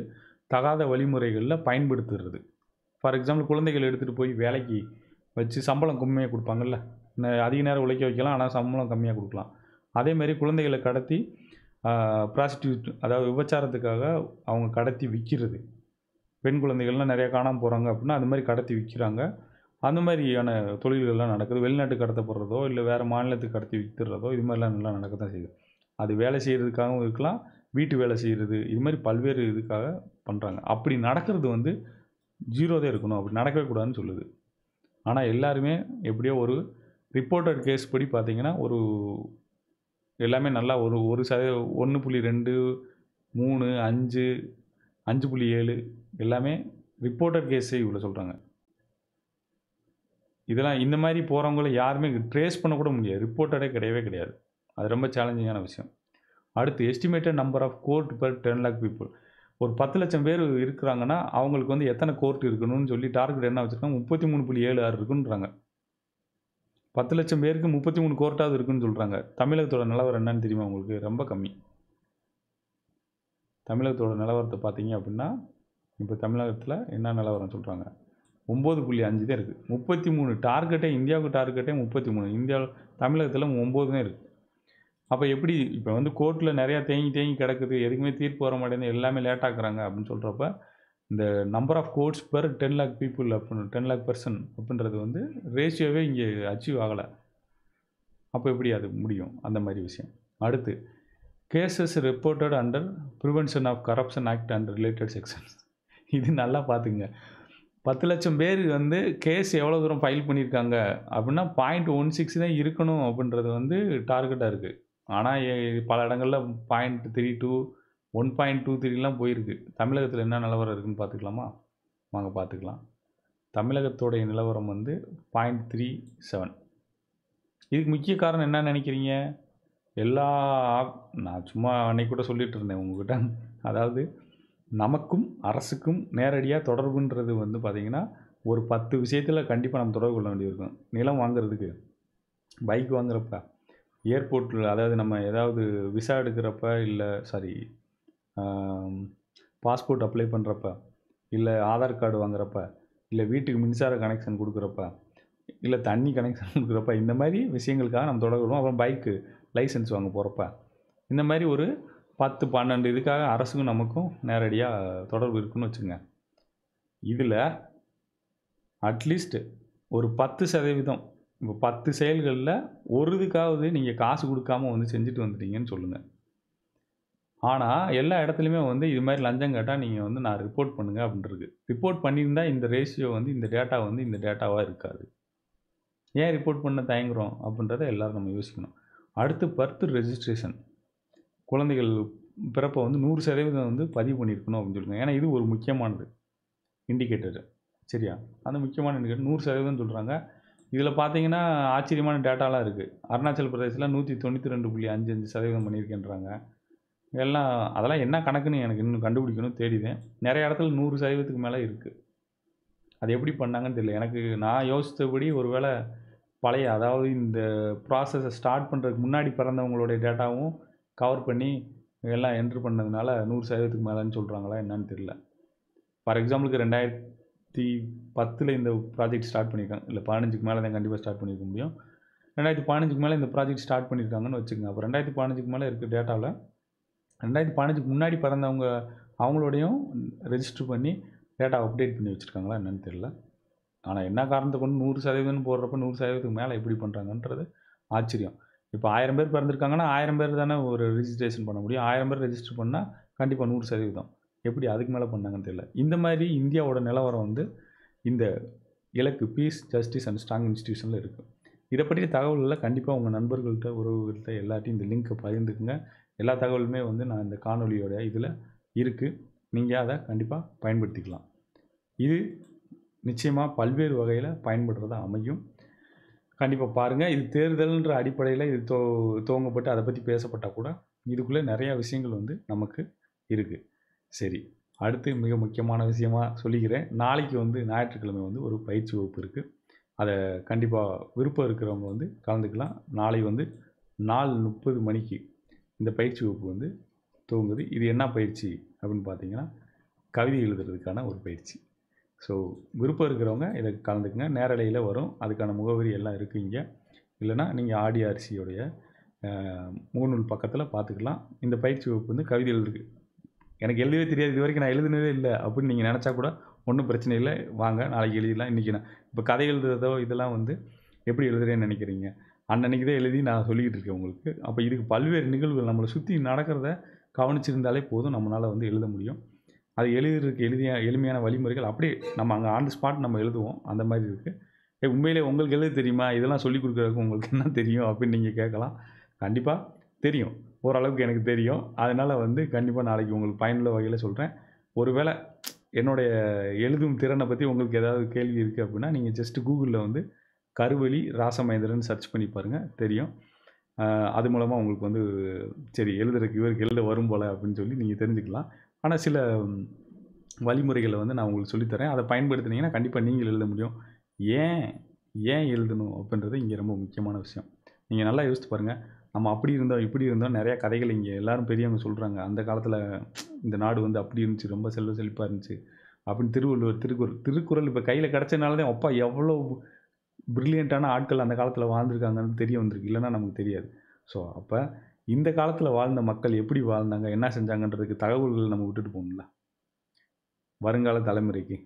தகாத வழிமுறைகளில் பயன்படுத்துறது. ஃபார் எக்ஸாம்பிள் குழந்தைகள் எடுத்துகிட்டு போய் வேலைக்கு வச்சு சம்பளம் கம்மியாக கொடுப்பாங்கல்ல, அதிக நேரம் உழைக்க வைக்கலாம், ஆனால் சம்பளம் கம்மியாக கொடுக்கலாம். அதேமாரி குழந்தைகளை கடத்தி ப்ராஸ்டியூட், அதாவது விபச்சாரத்துக்காக அவங்க கடத்தி விற்கிறது. பெண் குழந்தைகள்லாம் நிறையா காணாமல் போகிறாங்க அப்படின்னா அது மாதிரி கடத்தி விற்கிறாங்க. அந்த மாதிரியான தொழில்கள்லாம் நடக்குது. வெளிநாட்டுக்கு கடத்தப்படுறதோ இல்லை வேறு மாநிலத்துக்கு கடத்தி விற்றுறதோ இது மாதிரிலாம் நல்லா நடக்க தான் செய்யுது. அது வேலை செய்கிறதுக்காகவும் இருக்கலாம், வீட்டு வேலை செய்கிறது, இது மாதிரி பல்வேறு இதுக்காக பண்ணுறாங்க. அப்படி நடக்கிறது வந்து 0 தான் இருக்கணும், அப்படி நடக்கவே கூடாதுன்னு சொல்லுது. ஆனால் எல்லாருமே எப்படியோ ஒரு ரிப்போர்ட்டட் கேஸ் படி பார்த்திங்கன்னா ஒரு எல்லாமே நல்லா ஒரு 1.2, 3, 5, 5.7 எல்லாமே ரிப்போர்ட்டட் கேஸே இவ்வளோ சொல்கிறாங்க. இதெல்லாம் இந்த மாதிரி போகிறவங்கள யாருமே ட்ரேஸ் பண்ணக்கூட முடியாது. ரிப்போர்ட்டடே கிடையவே கிடையாது. அது ரொம்ப சேலஞ்சிங்கான விஷயம். அடுத்து estimated number of court per 10 lakh people. ஒரு 10 லட்சம் பேர் இருக்கிறாங்கன்னா அவங்களுக்கு வந்து எத்தனை கோர்ட் இருக்கணும்னு சொல்லி டார்கெட் என்ன வச்சுருக்காங்க, 33.76 இருக்குன்றாங்க. 10 லட்சம் பேருக்கு 33 கோர்ட்டாவது இருக்குன்னு சொல்கிறாங்க. தமிழகத்தோட நிலவரம் என்னன்னு தெரியுமா உங்களுக்கு? ரொம்ப கம்மி. தமிழகத்தோட நிலவரத்தை பார்த்தீங்க அப்படின்னா இப்போ தமிழகத்தில் என்ன நிலவரம் சொல்கிறாங்க, 9.5 தான் இருக்குது. 33 டார்கெட்டே, இந்தியாவுக்கு டார்கெட்டே 33. இந்தியாவில் தமிழகத்தில் 9 தான் இருக்குது. அப்போ எப்படி இப்போ வந்து கோர்ட்டில் நிறையா தேங்கி கிடக்குது, எதுக்குமே தீர்ப்பு வர மாட்டேங்குது, எல்லாமே லேட்டாக்குறாங்க அப்படின்னு சொல்கிறப்ப இந்த number of courts per 10 lakh people அப்படின்னு 10 lakh பர்சன் அப்படின்றது வந்து ரேஷியோவே இங்கே அச்சீவ் ஆகலை. அப்போ எப்படி அது முடியும்? அந்த மாதிரி விஷயம். அடுத்து cases reported under prevention of corruption act and related sections. இது நல்லா பார்த்துங்க. 10 லட்சம் பேர் வந்து கேஸ் எவ்வளோ தூரம் ஃபைல் பண்ணியிருக்காங்க அப்படின்னா 0.16 தான் இருக்கணும் அப்படின்றது வந்து டார்கெட்டாக இருக்குது. ஆனால் பல இடங்களில் 0.32, 1.23லாம் போயிருக்கு. தமிழகத்தில் என்ன நிலவரம் இருக்குதுன்னு பார்த்துக்கலாமா? வாங்க பார்த்துக்கலாம். தமிழகத்தோடைய நிலவரம் வந்து 0.37. இதுக்கு முக்கிய காரணம் என்ன நினைக்கிறீங்க? நான் சும்மா அன்னைக்கு கூட சொல்லிகிட்டு இருந்தேன் உங்ககிட்ட. அதாவது நமக்கும் அரசுக்கும் நேரடியாக தொடர்புன்றது வந்து பார்த்திங்கன்னா ஒரு 10 விஷயத்தில் கண்டிப்பாக நம்ம தொடர்பு கொள்ள வேண்டியிருக்கும். நிலம் வாங்குறதுக்கு, பைக் வாங்குறப்ப, ஏர்போர்ட்டில், அதாவது நம்ம ஏதாவது விசா எடுக்கிறப்ப, இல்லை பாஸ்போர்ட் அப்ளை பண்ணுறப்ப, இல்லை ஆதார் கார்டு வாங்குறப்ப, இல்லை வீட்டுக்கு மின்சார கனெக்ஷன் கொடுக்குறப்ப, இல்லை தண்ணி கனெக்ஷன் கொடுக்குறப்ப, இந்த மாதிரி விஷயங்களுக்காக நம்ம தொடர்பு கொள்வோம். அப்புறம் பைக்கு லைசன்ஸ் வாங்க போகிறப்ப, இந்த மாதிரி ஒரு 10, 12 இதுக்காக அரசுக்கும் நமக்கும் நேரடியாக தொடர்பு இருக்குன்னு வச்சுங்க. இதில் அட்லீஸ்ட் ஒரு 10%, இப்போ 10 செயல்களில் ஒரு இதுக்காவது நீங்கள் காசு கொடுக்காம வந்து செஞ்சுட்டு வந்துட்டீங்கன்னு சொல்லுங்கள். ஆனால் எல்லா இடத்துலையுமே வந்து இது மாதிரி லஞ்சம் கேட்டால் நீங்கள் வந்து நான் ரிப்போர்ட் பண்ணுங்கள் அப்படின்றது. ரிப்போர்ட் பண்ணியிருந்தால் இந்த ரேஷியோ வந்து இந்த டேட்டா வந்து இந்த டேட்டாவாக இருக்காது. ஏன் ரிப்போர்ட் பண்ண தயங்குறோம் அப்படின்றத எல்லோரும் நம்ம யோசிக்கணும். அடுத்து பர்த் ரெஜிஸ்ட்ரேஷன். குழந்தைகள் பிறப்பை வந்து 100% வந்து பதிவு பண்ணியிருக்கணும் அப்படின்னு சொல்லுங்கள். ஏன்னா இது ஒரு முக்கியமானது இண்டிகேட்டர். சரியா? அந்த முக்கியமான இண்டிகேட்டர் 100% சொல்கிறாங்க. இதில் பார்த்தீங்கன்னா ஆச்சரியமான டேட்டாலாம் இருக்குது. அருணாச்சல் பிரதேசில் 192.55% பண்ணியிருக்கேன்றாங்க. அதெல்லாம் என்ன கணக்குன்னு எனக்கு இன்னும் கண்டுபிடிக்கணும், தேடிதேன். நிறைய இடத்துல 100%க்கு மேலே இருக்குது. அது எப்படி பண்ணாங்கன்னு தெரியல. நான் யோசித்தபடி ஒரு வேளை பழைய, அதாவது இந்த ப்ராசஸை ஸ்டார்ட் பண்ணுறதுக்கு முன்னாடி பிறந்தவங்களுடைய டேட்டாவும் கவர் பண்ணி எல்லாம் என்ட்ரு பண்ணதுனால 100%க்கு மேலேன்னு சொல்கிறாங்களா என்னன்னு தெரியல. ஃபார் எக்ஸாம்பிளுக்கு 2010 இந்த ப்ராஜெக்ட் ஸ்டார்ட் பண்ணியிருக்காங்க. இல்லை 15க்கு மேலே தான் கண்டிப்பாக ஸ்டார்ட் பண்ணியிருக்க முடியும். 2015க்கு மேலே இந்த ப்ராஜெக்ட் ஸ்டார்ட் பண்ணியிருக்காங்கன்னு வச்சுக்கோங்க. அப்போ 2015க்கு மேலே இருக்க டேட்டாவில் 2015க்கு முன்னாடி பிறந்தவங்க அவங்களோடையும் ரெஜிஸ்டர் பண்ணி டேட்டா அப்டேட் பண்ணி வச்சுருக்காங்களா என்னன்னு தெரியல. ஆனால் என்ன காரணத்தை கொண்டு 100%ன்னு போடுறப்ப 100%க்கு மேலே எப்படி பண்ணுறாங்கன்றது ஆச்சரியம். இப்போ 1000 பேர் பிறந்திருக்காங்கன்னா 1000 பேர் தானே ஒரு ரிஜிஸ்ட்ரேஷன் பண்ண முடியும். 1000 பேர் ரெஜிஸ்டர் பண்ணால் கண்டிப்பாக 100%. எப்படி அதுக்கு மேலே பண்ணாங்கன்னு தெரியல. இந்த மாதிரி இந்தியாவோட நிலவரம் வந்து இந்த இலக்கு பீஸ், ஜஸ்டிஸ் அண்ட் ஸ்ட்ராங் இன்ஸ்டிடியூஷனில் இருக்குது. இதை பற்றிய தகவல்களை கண்டிப்பாக உங்கள் நண்பர்கள்ட்ட, உறவுகள்கிட்ட எல்லாத்தையும் இந்த லிங்க்கை பகிர்ந்துக்குங்க. எல்லா தகவலுமே வந்து நான் இந்த காணொலியோட இதில் இருக்குது. நீங்கள் அதை கண்டிப்பாக பயன்படுத்திக்கலாம். இது நிச்சயமாக பல்வேறு வகையில் பயன்படுறதா அமையும். கண்டிப்பாக பாருங்கள். இது தேர்தல்ன்ற அடிப்படையில் இது துவங்கப்பட்டு அதை பற்றி பேசப்பட்டால் கூட இதுக்குள்ளே நிறையா விஷயங்கள் வந்து நமக்கு இருக்குது. சரி, அடுத்து மிக முக்கியமான விஷயமா சொல்லிக்கிறேன். நாளைக்கு வந்து ஞாயிற்றுக்கிழமை வந்து ஒரு பயிற்சி வகுப்பு இருக்குது. அதை கண்டிப்பாக விருப்பம் இருக்கிறவங்க வந்து கலந்துக்கலாம். நாளை வந்து 4:30 மணிக்கு இந்த பயிற்சி வகுப்பு வந்து துவங்குது. இது என்ன பயிற்சி அப்படின்னு பார்த்தீங்கன்னா, கவிதை எழுதுறதுக்கான ஒரு பயிற்சி. ஸோ விருப்பம் இருக்கிறவங்க இதை கலந்துக்குங்க. நேரலையில் வரும். அதுக்கான முகவரி எல்லாம் இருக்குது இங்கே. இல்லைனா நீங்கள் ஆடிஆர்சியோடைய முகநூல் பக்கத்தில் பார்த்துக்கலாம். இந்த பயிற்சி வகுப்பு வந்து கவிதை எழுதுறதுக்கு எனக்கு எழுதவே தெரியாது, இது வரைக்கும் நான் எழுதுனதே இல்லை அப்படின்னு நீங்கள் நினச்சா கூட ஒன்றும் பிரச்சனை இல்லை. வாங்க, நாளைக்கு எழுதிடலாம். இன்றைக்கி நான் இப்போ கதை எழுதுறதோ இதெல்லாம் வந்து எப்படி எழுதுறேன்னு நினைக்கிறீங்க? அன்னன்னைக்கு தான் எழுதி நான் சொல்லிக்கிட்டு இருக்கேன் உங்களுக்கு. அப்போ இதுக்கு பல்வேறு நிகழ்வுகள் நம்மளை சுற்றி நடக்கிறத கவனிச்சிருந்தாலே போதும், நம்மளால் வந்து எழுத முடியும். அது எழுதுறதுக்கு எளிமையான வழிமுறைகள் அப்படியே நம்ம அங்கே ஆன் தி ஸ்பாட் நம்ம எழுதுவோம். அந்த மாதிரி இருக்குது. உண்மையிலே உங்களுக்கு எழுத தெரியுமா? இதெல்லாம் சொல்லிக் கொடுக்குறதுக்கு உங்களுக்கு என்ன தெரியும் அப்படின்னு நீங்கள் கேட்கலாம். கண்டிப்பாக தெரியும், ஓரளவுக்கு எனக்கு தெரியும். அதனால் வந்து கண்டிப்பாக நாளைக்கு உங்களுக்கு பயனுள்ள வகையில் சொல்கிறேன். ஒருவேளை என்னுடைய எழுதும் திறனை பற்றி உங்களுக்கு ஏதாவது கேள்வி இருக்குது அப்படின்னா, நீங்கள் ஜஸ்ட்டு கூகுளில் வந்து கருவெளி ராசமகேந்திரன் சர்ச் பண்ணி பாருங்கள், தெரியும். அது மூலமாக உங்களுக்கு வந்து சரி எழுதுறதுக்கு இவருக்கு எழுத வரும் போல் அப்படின்னு சொல்லி நீங்கள் தெரிஞ்சுக்கலாம். ஆனால் சில வழிமுறைகளை வந்து நான் உங்களுக்கு சொல்லித்தரேன். அதை பயன்படுத்தினீங்கன்னா கண்டிப்பாக நீங்கள் எழுத முடியும். ஏன் எழுதணும் அப்படின்றது இங்கே ரொம்ப முக்கியமான விஷயம். நீங்கள் நல்லா யோசித்து பாருங்கள். நம்ம அப்படி இருந்தோம், இப்படி இருந்தோம், நிறையா கதைகள் இங்கே எல்லோரும் பெரியவங்க சொல்கிறாங்க. அந்த காலத்தில் இந்த நாடு வந்து அப்படி இருந்துச்சு, ரொம்ப செல்வ செழிப்பாக இருந்துச்சு அப்படின்னு திருவள்ளுவர் திருக்குறள் இப்போ கையில் கிடச்சனால தான் அப்பா எவ்வளோ ப்ரில்லியண்ட்டான ஆட்கள் அந்த காலத்தில் வாழ்ந்துருக்காங்கன்னு தெரிய வந்திருக்கு. இல்லைன்னா நமக்கு தெரியாது. ஸோ அப்போ இந்த காலத்தில் வாழ்ந்த மக்கள் எப்படி வாழ்ந்தாங்க, என்ன செஞ்சாங்கன்றதுக்கு தகவல்கள் நம்ம விட்டுட்டு போகணும்ல வருங்கால தலைமுறைக்கு.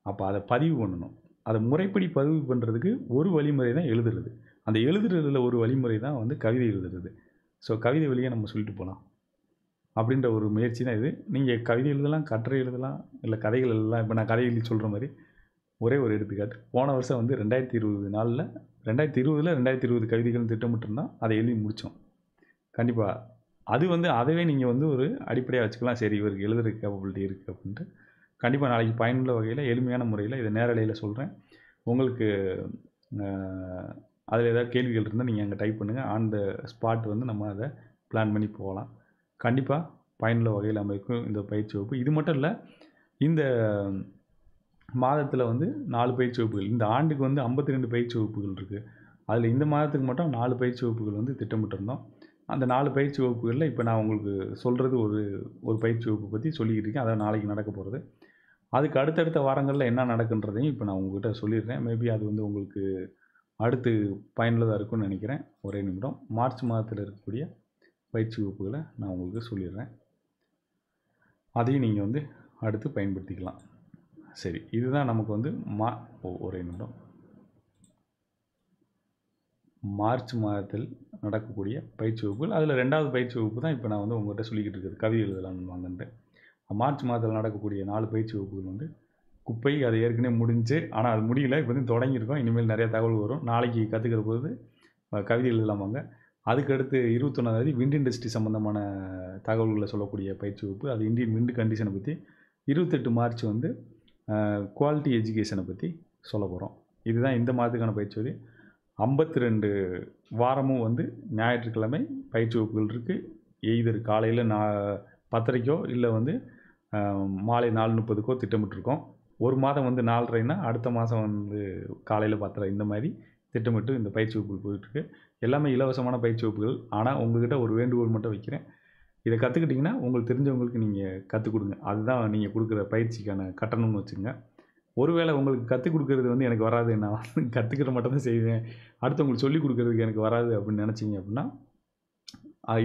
அப்போ அதை பதிவு பண்ணணும். அதை முறைப்படி பதிவு பண்ணுறதுக்கு ஒரு வழிமுறை தான் எழுதுறது. அந்த எழுதுறதுல ஒரு வழிமுறை தான் வந்து கவிதை எழுதுறது. ஸோ கவிதை வழியாக நம்ம சொல்லிட்டு போகலாம் அப்படின்ற ஒரு முயற்சி தான் இது. நீங்கள் கவிதை எழுதலாம், கட்டுரை எழுதலாம், இல்லை கதைகள் எழுதலாம். இப்போ நான் கதை எழுதி சொல்கிற மாதிரி ஒரே ஒரு எடுத்துக்காட்டு. போன வருஷம் வந்து 2020 2020 கவிதைகள் திட்டமிட்டிருந்தோம். அதை எழுதி முடித்தோம். கண்டிப்பாக அது வந்து அதவே நீங்கள் வந்து ஒரு அடிப்படையாக வச்சுக்கலாம். சரி, இவருக்கு எழுதுகிற கேப்பபிலிட்டி இருக்குது அப்படின்ட்டு. கண்டிப்பாக நாளைக்கு பயனுள்ள வகையில் எளிமையான முறையில் இதை நேரலையில் சொல்கிறேன். உங்களுக்கு அதில் ஏதாவது கேள்விகள் இருந்தால் நீங்கள் அங்கே டைப் பண்ணுங்கள். ஆன் த ஸ்பாட் வந்து நம்ம அதை பிளான் பண்ணி போகலாம். கண்டிப்பாக பயனுள்ள வகையில் அமைக்கும் இந்த பயிற்சி வகுப்பு. இது மட்டும் இல்லை, இந்த மாதத்தில் வந்து 4 பயிற்சி வகுப்புகள், இந்த ஆண்டுக்கு வந்து 52 பயிற்சி வகுப்புகள் இருக்குது. அதில் இந்த மாதத்துக்கு மட்டும் 4 பயிற்சி வகுப்புகள் வந்து திட்டமிட்டிருந்தோம். அந்த 4 பயிற்சி வகுப்புகளில் இப்போ நான் உங்களுக்கு சொல்கிறது ஒரு பயிற்சி வகுப்பு பற்றி சொல்லிக்கிட்டு இருக்கேன். அதான் நாளைக்கு நடக்க போகிறது. அதுக்கு அடுத்தடுத்த வாரங்களில் என்ன நடக்குன்றதையும் இப்போ நான் உங்கள்கிட்ட சொல்லிடுறேன். மேபி அது வந்து உங்களுக்கு அடுத்து பயனுள்ளதாக இருக்கும்னு நினைக்கிறேன். ஒரே நிமிடம். மார்ச் மாதத்தில் இருக்கக்கூடிய பயிற்சி வகுப்புகளை நான் உங்களுக்கு சொல்லிடுறேன். அதையும் நீங்கள் வந்து அடுத்து பயன்படுத்திக்கலாம். சரி, இதுதான் நமக்கு வந்து ஒரே நிமிடம். மார்ச் மாதத்தில் நடக்கக்கூடிய பயிற்சி வகுப்புகள், அதில் 2வது பயிற்சி வகுப்பு தான் இப்போ நான் வந்து உங்கள்கிட்ட சொல்லிக்கிட்டு இருக்கிறது, கவிதை எழுதலாம்னு வாங்கன்ட்டு. மார்ச் மாதத்தில் நடக்கக்கூடிய 4 பயிற்சி வகுப்புகள் வந்து குப்பை, அது ஏற்கனவே முடிஞ்சு, ஆனால் அது முடியல, இப்போ வந்து தொடங்கியிருக்கோம். இனிமேல் நிறையா தகவல் வரும். நாளைக்கு கற்றுக்கிற போது கவிதை எழுதலாம் வாங்க. அதுக்கடுத்து 21ஆம் விண்ட் இண்டஸ்ட்ரி சம்மந்தமான தகவல்களை சொல்லக்கூடிய பயிற்சி வகுப்பு, அது இந்தியன் விண்ட் கண்டிஷனை பற்றி. 28 மார்ச் வந்து குவாலிட்டி எஜுகேஷனை பற்றி சொல்ல போகிறோம். இதுதான் இந்த மாதத்துக்கான பயிற்சி வகுப்பு. 52 வாரமும் வந்து ஞாயிற்றுக்கிழமை பயிற்சி வகுப்புகள் இருக்குது. எய்தர் காலையில் 10:30க்கோ இல்லை வந்து மாலை 4:30க்கோ திட்டமிட்டிருக்கோம். ஒரு மாதம் வந்து 4:30ன்னா அடுத்த மாதம் வந்து காலையில் 10:30 இந்த மாதிரி திட்டமிட்டு இந்த பயிற்சி வகுப்புகள் போயிட்டுருக்கு. எல்லாமே இலவசமான பயிற்சி வகுப்புகள். ஆனால் உங்கள்கிட்ட ஒரு வேண்டுகோள் மட்டும் வைக்கிறேன். இதை கற்றுக்கிட்டிங்கன்னா உங்களுக்கு தெரிஞ்சவங்களுக்கு நீங்கள் கற்றுக் கொடுங்க. அதுதான் நீங்கள் கொடுக்குற பயிற்சிக்கான கட்டணம்னு வச்சுங்க. ஒருவேளை உங்களுக்கு கற்றுக் கொடுக்குறது வந்து எனக்கு வராது, நான் வந்து கற்றுக்கிற மட்டும் தான் செய்வேன், அடுத்தவங்களுக்கு சொல்லிக் கொடுக்குறதுக்கு எனக்கு வராது அப்படின்னு நினச்சிங்க அப்படின்னா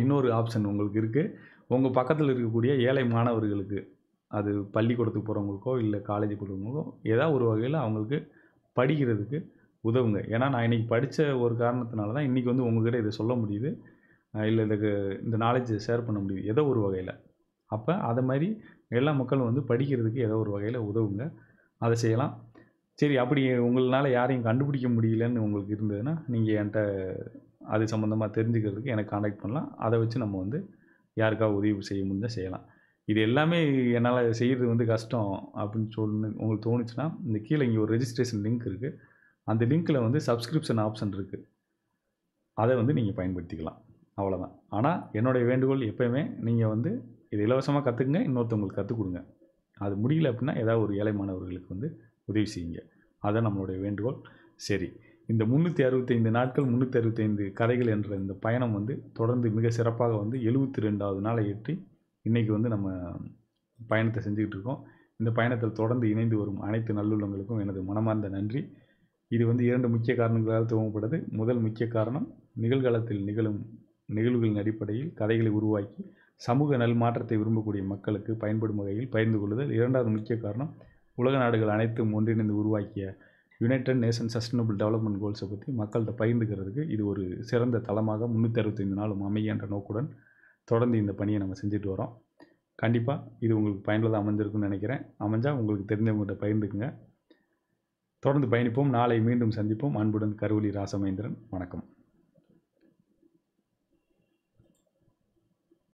இன்னொரு ஆப்ஷன் உங்களுக்கு இருக்குது. உங்கள் பக்கத்தில் இருக்கக்கூடிய ஏழை மாணவர்களுக்கு, அது பள்ளிக்கூடத்துக்கு போகிறவங்களுக்கோ இல்லை காலேஜ் போகிறவங்களுக்கோ ஏதாவது ஒரு வகையில் அவங்களுக்கு படிக்கிறதுக்கு உதவுங்க. ஏன்னா நான் இன்றைக்கி படித்த ஒரு காரணத்தினால தான் இன்றைக்கி வந்து உங்கள்கிட்ட இதை சொல்ல முடியுது, இல்லை இதுக்கு இந்த நாலேஜை ஷேர் பண்ண முடியுது ஏதோ ஒரு வகையில். அப்போ அதை மாதிரி எல்லா மக்களும் வந்து படிக்கிறதுக்கு ஏதோ ஒரு வகையில் உதவுங்க. அதை செய்யலாம். சரி, அப்படி உங்களால யாரையும் கண்டுபிடிக்க முடியலன்னு உங்களுக்கு இருந்ததுன்னா, நீங்க என்ட்ட அது சம்மந்தமா தெரிஞ்சுக்கிறதுக்கு எனக்கு கான்டாக்ட் பண்ணலாம். அத வச்சு நம்ம வந்து யாருக்காவது உதவி செய்ய முடிஞ்சா செய்யலாம். இது எல்லாமே என்னால செய்றது வந்து கஷ்டம் அப்படின்னு உங்களுக்கு தோணுச்சுன்னா, இந்த கீழ இங்க ஒரு ரெஜிஸ்ட்ரேஷன் லிங்க் இருக்கு. அந்த லிங்க்ல வந்து சப்ஸ்கிரிப்ஷன் ஆப்ஷன் இருக்கு. அத வந்து நீங்க பயன்படுத்திக்கலாம். அவ்வளோதான். ஆனா, என்னுடைய வேண்டுகோள் எப்பயுமே நீங்க வந்து இத இலவசமா கத்துக்குங்க. இன்னொருத்தவங்களுக்கு கத்துக் குடுங்க. அது முடியல அப்படின்னா, ஏதாவது ஒரு ஏழை மாணவர்களுக்கு வந்து உதவி செய்யுங்க. அதான் நம்மளுடைய வேண்டுகோள். சரி. இந்த 365 நாட்கள் 365 கதைகள் என்ற இந்த பயணம் வந்து தொடர்ந்து மிக சிறப்பாக வந்து 72வது நாளை எட்டி, இன்னைக்கு வந்து நம்ம பயணத்த செஞ்சுகிட்டு இருக்கோம். இந்த பயணத்தில் தொடர்ந்து இணைந்து வரும் அனைத்து நல்லுள்ளங்களுக்கும் எனது மனமார்ந்த நன்றி. இது வந்து 2 முக்கிய காரணங்களால் துவங்கப்பட்டது. முதல் முக்கிய காரணம், நிகழ்காலத்தில் நிகழும் நிகழ்வுகளின் அடிப்படையில் கதைகளை உருவாக்கி, சமூக நல்மாற்றத்தை விரும்பக்கூடிய மக்களுக்கு பயன்படும் வகையில் பகிர்ந்து கொள்ளுதல். 2வது முக்கிய காரணம், உலக நாடுகள் அனைத்தும் ஒன்றிணைந்து உருவாக்கிய யுனைட்டட் நேஷன் சஸ்டைனபிள் டெவலப்மெண்ட் கோல்ஸை பற்றி மக்கள்கிட்ட பகிர்ந்துக்கிறதுக்கு இது ஒரு சிறந்த தளமாக 365 நாளும் அமைய என்ற நோக்குடன் தொடர்ந்து இந்த பணியை நம்ம செஞ்சுட்டு வரோம். கண்டிப்பா இது உங்களுக்கு பயனுள்ளதா அமைஞ்சிருக்கும்னு நினைக்கிறேன். அமைஞ்சா உங்களுக்கு தெரிஞ்சவங்ககிட்ட பகிர்ந்துக்குங்க. தொடர்ந்து பயணிப்போம். நாளை மீண்டும் சந்திப்போம். அன்புடன் கருவொளி ராசமேந்திரன். வணக்கம்.